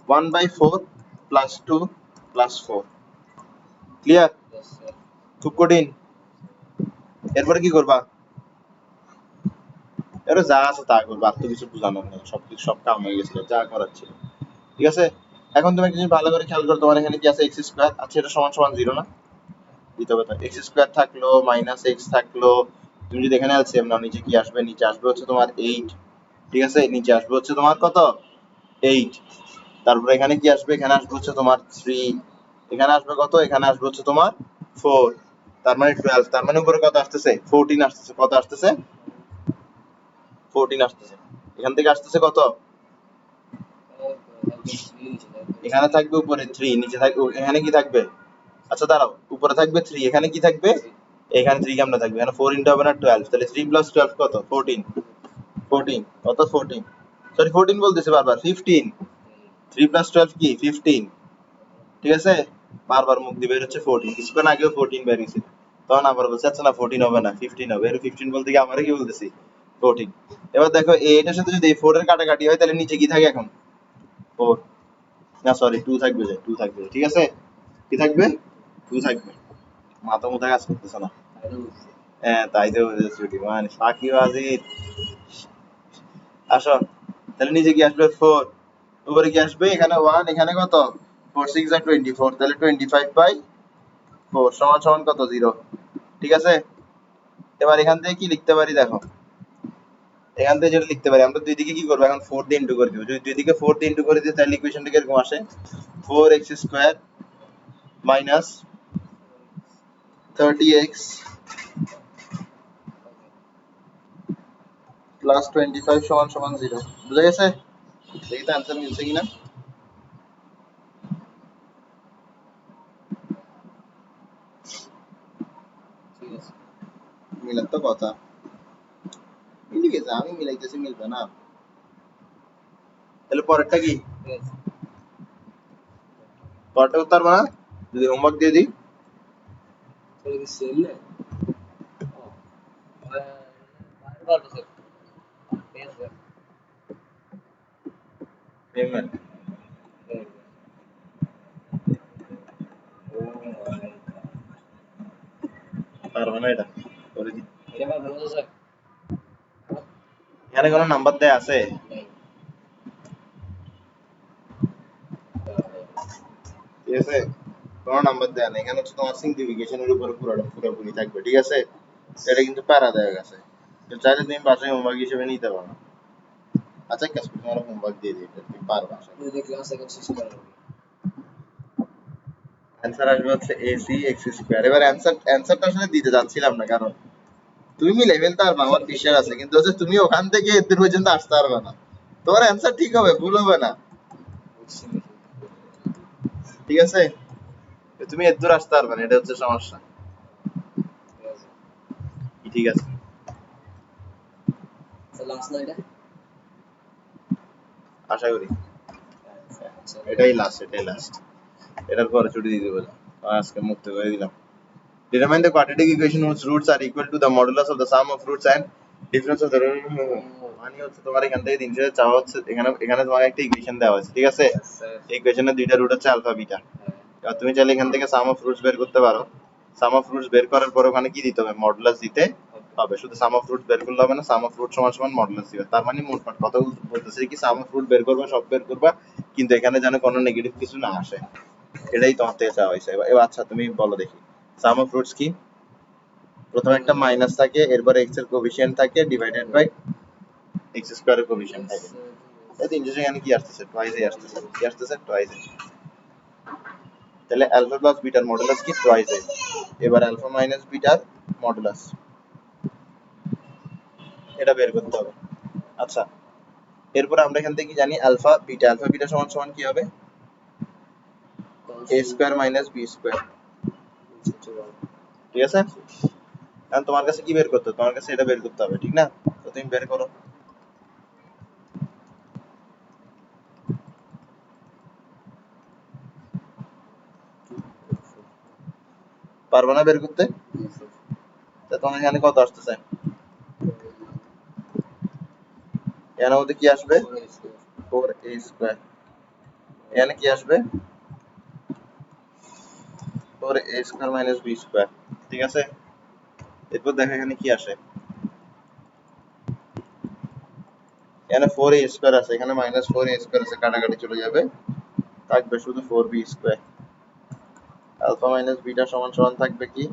Speaker 1: 1/4 প্লাস 2 প্লাস 4, ক্লিয়ার? খুব কঠিন। এরপরে কি করবা, এবারে যা আছে তা করবা, আর তো কিছু বোঝানোর নেই, সবকিছু সব কাম হয়ে গেছিল যা করার ছিল। ঠিক আছে, এখন তুমি একটা জিনিস ভালো করে খেয়াল করো, তোমার এখানে কি আছে এক্স স্কোয়ার আছে, এটা সমান সমান 0 না, দিতে হবে। এক্স স্কোয়ার থাকলো মাইনাস এক্স থাকলো, তুমি যদি এখানে এলসিএম নাও নিচে কি আসবে? নিচে আসবে হচ্ছে তোমার 8, ঠিক আছে? নিচে আসবে হচ্ছে তোমার কত? 8। তারপরে এখানে কি আসবে? এখানে আসবে হচ্ছে তোমার 3, এখানে আসবে কত? এখানে আসবে হচ্ছে তোমার 4, তার মানে 12, তার মানে উপরে কত আসতেছে? 14 আসতেছে। কত আসতেছে? 14 আসতেছে। এখান থেকে আসতেছে কত? এখানে থাকবে উপরে 3, নিচে থাকবে, এখানে কি থাকবে? আচ্ছা দাঁড়াও, উপরে থাকবে 3, এখানে কি থাকবে? এখানে 3 কেমনে থাকবে? এখানে 4 ইনটু হবে না 12, তাহলে 3 প্লাস 12 কত? 14। 14 কত? 14, সরি 14 বলতেছে বারবার, 15। 3 প্লাস 12 কি? 15, ঠিক আছে? বারবার মুখ দিয়ে বের হচ্ছে 14, কিছুক্ষণ আগেও 14 বের হয়েছে, তখন আবার বলছে আচ্ছা না 14 হবে না 15 হবে। এর 15 বলতে কি আমারে কি বলতেছি? 14। এবার দেখো এটার সাথে যদি এই 4 এর কাটাকাটি হয় তাহলে নিচে কি থাকে এখন? 4, না সরি 2 থাকবে, যে 2 থাকবে, ঠিক আছে? কি থাকবে? 2 থাকবে। মাথা মুথা কাজ করতেছে না। হ্যাঁ তাই তো ছুটি মানে সাকিব আজিজ। আসো, তাহলে নিচে কি আসবে? 4, উপরে কি আসবে? এখানে 1, এখানে কত? 4 6 আর 24, তাহলে 25/4 সমান সমান কত? 0, ঠিক আছে? এবার এখান থেকে কি লিখতে পারি দেখো, এখান থেকে যেটা লিখতে পারি আমরা, দুই দিকে কি করবো এখন? 4 দিয়ে ইন্টু করে দিব। যদি দুই দিকে 4 দিয়ে ইন্টু করে দিই তাহলে ইকুয়েশনটা কিরকম আসে? 4x square minus 30x plus 25 সমান সমান 0। বুঝা গেছে? দেখি তো অ্যান্সার মিলছে কিনা। মিলার তো কথা, মিলে গেছে, আমি মিলাইতেছি, মিলবে না। তাহলে পরেরটা কি? পরেরটা করতে পারবো না যদি হোমওয়ার্ক দিয়ে দিই? পেমেন্ট পারবো না এটা, করে দিই। এখানে কোনো নাম্বার দেয়া আছে? ঠিক আছে, কোনো নাম্বার দেয়া নেই, এখানে হচ্ছে তোমার সিম্পলিফিকেশনের উপরে পুরোপুরি থাকবে, ঠিক আছে? এটা কিন্তু প্যারা দেওয়া গেছে, তো চাইলে তুমি বাসায় হোমওয়ার্ক হিসেবে নিতে পারো। আচ্ছা কাজ করি, তোমার হোমওয়ার্ক দিয়ে দিই, এটা তুমি পারবা। অ্যান্সার আসবে হচ্ছে এসি এক্স স্কোয়ার। এবার অ্যান্সারটা আসলে দিতে যাচ্ছিলাম না, কারণ তুমি মিলে ফেলতে পারবা আমার বিশ্বাস আছে, কিন্তু হচ্ছে তুমি ওখান থেকে এদের পর্যন্ত আসতে পারবে না। তোমার অ্যান্সার ঠিক হবে, ভুল হবে না, ঠিক আছে? তুমি এত দূর আসতে পারবে না, এটা হচ্ছে সমস্যা। ঠিক আছে, আশা করি এটাই লাস্ট, এটাই লাস্ট। এটার পরে ছুটি দিয়ে দেবো, আজকে মুক্ত করে দিলাম। Determine the quadratic equation whose roots are equal to the modulus of the sum of roots and difference of the মানে হচ্ছে তোমার এখান থেকে 300 চাওয়া হচ্ছে, এখানে এখানে তোমার একটা ইকুয়েশন দেওয়া হয়েছে, ঠিক আছে? এই ইকুয়েশনের দুইটা রুট হচ্ছে আলফা বিটা। এবার তুমি চাইলে এখান থেকে সাম অফ রুটস বের করতে পারো। সাম অফ রুটস বের করার পর ওখানে কি দিতে হবে? মডুলাস দিতে হবে। শুধু সাম অফ রুটস বের করলে হবে না, সাম অফ রুট সমান সমান মডুলাস দিবে। তার মানে মোটমাট কথা বলতেছে কি, সাম অফ রুট বের করবা, সব বের করবা, কিন্তু এখানে যেন কোনো নেগেটিভ কিছু না আসে, এটাই তোমার থেকে চাওয়া হয়েছে। এবার আচ্ছা তুমি বলো দেখি, সাম অফ রুটস কি? প্রথমে একটা মাইনাস থাকে, এরপরে এক্স এর কোএফিসিয়েন্ট থাকে ডিভাইডেড বাই এক্স স্কয়ারের কোএফিসিয়েন্ট থাকে। এই তিনটে এখানে কি আসতেছে? টুয়াইস এ আসতেছে। কি আসতেছে? টুয়াইস এ। তাহলে আলফা প্লাস বিটার মডুলাস কি? টুয়াইস এ। এবার আলফা মাইনাস বিটার মডুলাস, এটা বের করতে হবে। আচ্ছা, এরপর আমরা এখান থেকে কি জানি? আলফা বিটা, আলফা বিটা সমান সমান কি হবে? a square minus b square, ঠিক আছে? এখন তোমার কাছে কি বের করতে হবে? তোমার কাছে এটা বের করতে হবে, ঠিক না? তো তুমি বের করো। পারবো না বের করতে? তা তোমার এখানে কত আসতেছে? এর মধ্যে কি আসবে? 4a square. এখানে কি আসবে? 4a square minus b square, ঠিক আছে? এরপর দেখো এখানে কি আসে। এখানে 4a স্কয়ার আছে, এখানে মাইনাস 4a স্কয়ার আছে, কাটাকাটি চলে যাবে, থাকবে শুধু 4b square. Alpha minus beta সমান সমান থাকবে কি,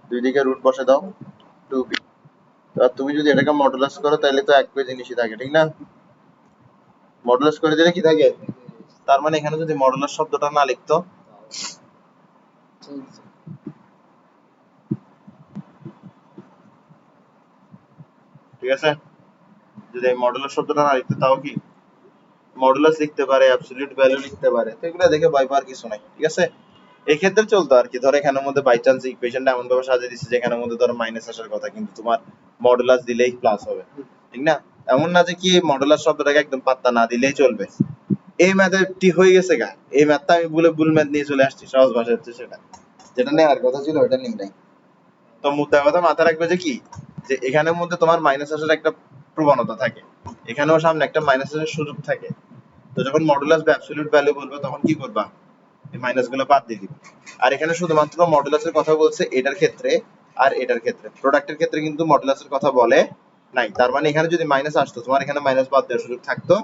Speaker 1: দুই দিকে রুট বসে দাও 2b। আর তুমি যদি এটাকে মডুলাস করো তাহলে তো একই জিনিসই থাকে, ঠিক না? মডুলাস করে দিলে কি থাকে, তার মানে এখানে যদি মডুলাস শব্দটা না লিখতো, ঠিক আছে, যদি এই মডুলাস শব্দটা না লিখতো তাও কি মডুলাস লিখতে পারে, অ্যাবসলিউট ভ্যালু লিখতে পারে, তো এগুলো দেখে ভয় পাওয়ার কিছু নাই, ঠিক আছে। এই ক্ষেত্রে চলতো আর কি, ধরো এখানের মধ্যে বাই চান্স ইকুয়েশনটা এমন ভাবে সাজিয়ে দিচ্ছে যে এখানের মধ্যে ধরো মাইনাস আসার কথা, কিন্তু তোমার মডুলাস দিলেই প্লাস হবে, ঠিক না? এমন না যে কি মডুলাস শব্দটাকে একদম পাত্তা না দিলেই চলবে। এই ম্যাথটি হয়ে গেছে গা, এই ম্যাথটা আমি ভুল ম্যাথ নিয়ে চলে আসছি, সহজ ভাষা হচ্ছে সেটা, যেটা নেওয়ার কথা ছিল ওটা নিই নাই। তো মুদ্রা কথা মাথায় রাখবে যে কি, যে এখানের মধ্যে তোমার মাইনাস আসার একটা প্রবণতা থাকে, এখানেও সামনে একটা মাইনাস আসার সুযোগ থাকে। তো যখন মডুলাস বা অ্যাবসলিউট ভ্যালু বলবে তখন কি করবা, এই মাইনাস গুলো বাদ দিয়ে দিবে। আর এখানে শুধুমাত্র মডুলাসের কথা বলছে এটার ক্ষেত্রে আর এটার ক্ষেত্রে, প্রোডাক্টের ক্ষেত্রে কিন্তু মডুলাসের কথা বলে নাই। তার মানে এখানে যদি মাইনাস আসতো তোমার এখানে মাইনাস বাদ দেওয়ার সুযোগ থাকতো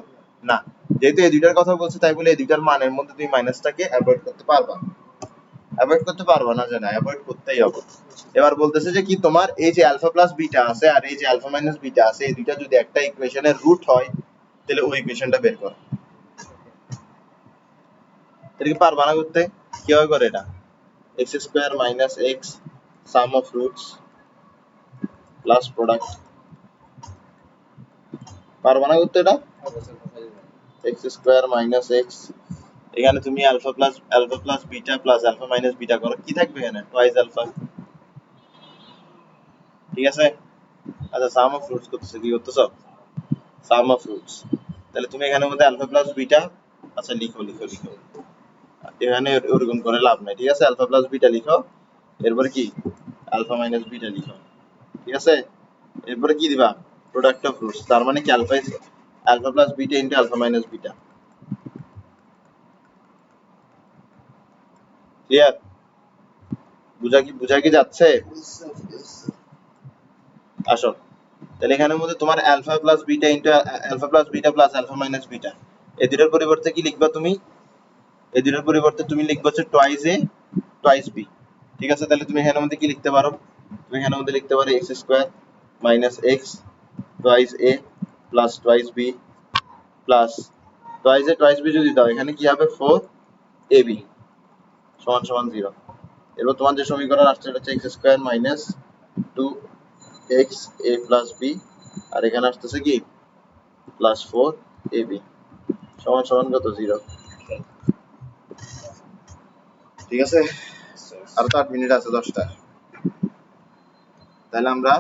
Speaker 1: না। যেহেতু এই দুইটার কথা বলছে তাই বলে এই দুইটার মানের মধ্যে তুমি মাইনাসটাকে অ্যাভয়েড করতে পারবা, অ্যাভয়েড করতে পারবা না, যে না অ্যাভয়েড করতেই হবে। এবার বলতেছে যে কি তোমার এই যে আলফা প্লাস বিটা আছে আর এই যে আলফা মাইনাস বিটা আছে, এই দুইটা যদি একটা ইকুয়েশনের রুট হয় তাহলে ওই ইকুয়েশনটা বের করো। এটা কি পারবা না করতে? কিভাবে করে এটা, x square minus x some of roots plus product, পারবা না করতে এটা? x স্কয়ার মাইনাস x, এখানে তুমি alpha plus beta plus alpha minus beta করো, কি থাকবে এখানে, টুয়াইস আলফা, ঠিক আছে। আচ্ছা সাম অফ রুটস করতেছে, কি করতেছো, সাম অফ রুটস, তাহলে তুমি এখানের মধ্যে আলফা প্লাস বিটা, আচ্ছা লিখো লিখো লিখো, এখানে ওরকম করে লাভ নাই, ঠিক আছে। আলফা প্লাস বিটা লিখো, এরপরে কি আলফা মাইনাস বিটা লিখো, ঠিক আছে। এরপরে কি দিবা, প্রোডাক্ট অফ রুটস, তার মানে কি alpha plus beta into alpha minus beta, clear? বুঝা কি যাচ্ছে? আসো, তাহলে এখানের মধ্যে তোমার alpha plus beta into alpha plus beta plus alpha minus beta, এই দুটোর পরিবর্তে কি লিখবা তুমি, এই দুটোর পরিবর্তে তুমি লিখবা হচ্ছে টুয়াইস এ টুয়াইস বি, ঠিক আছে। তাহলে তুমি এখানের মধ্যে কি লিখতে পারো, তুমি এখানের মধ্যে লিখতে পারো x square minus x twice a plus twice b plus twice a twice b যদি দাও এখানে কি হবে 4 এ বি সমান সমান 0। এরপর তোমার যে সমীকরণ আসছে এটা হচ্ছে এক্স স্কয়ার মাইনাস 2 এক্স এ প্লাস বি, আর এখানে আসতেছে কি প্লাস 4 এ বি সমান সমান কত 0, ঠিক আছে। আর তো 8 মিনিট আছে 10টা, তাহলে আমরা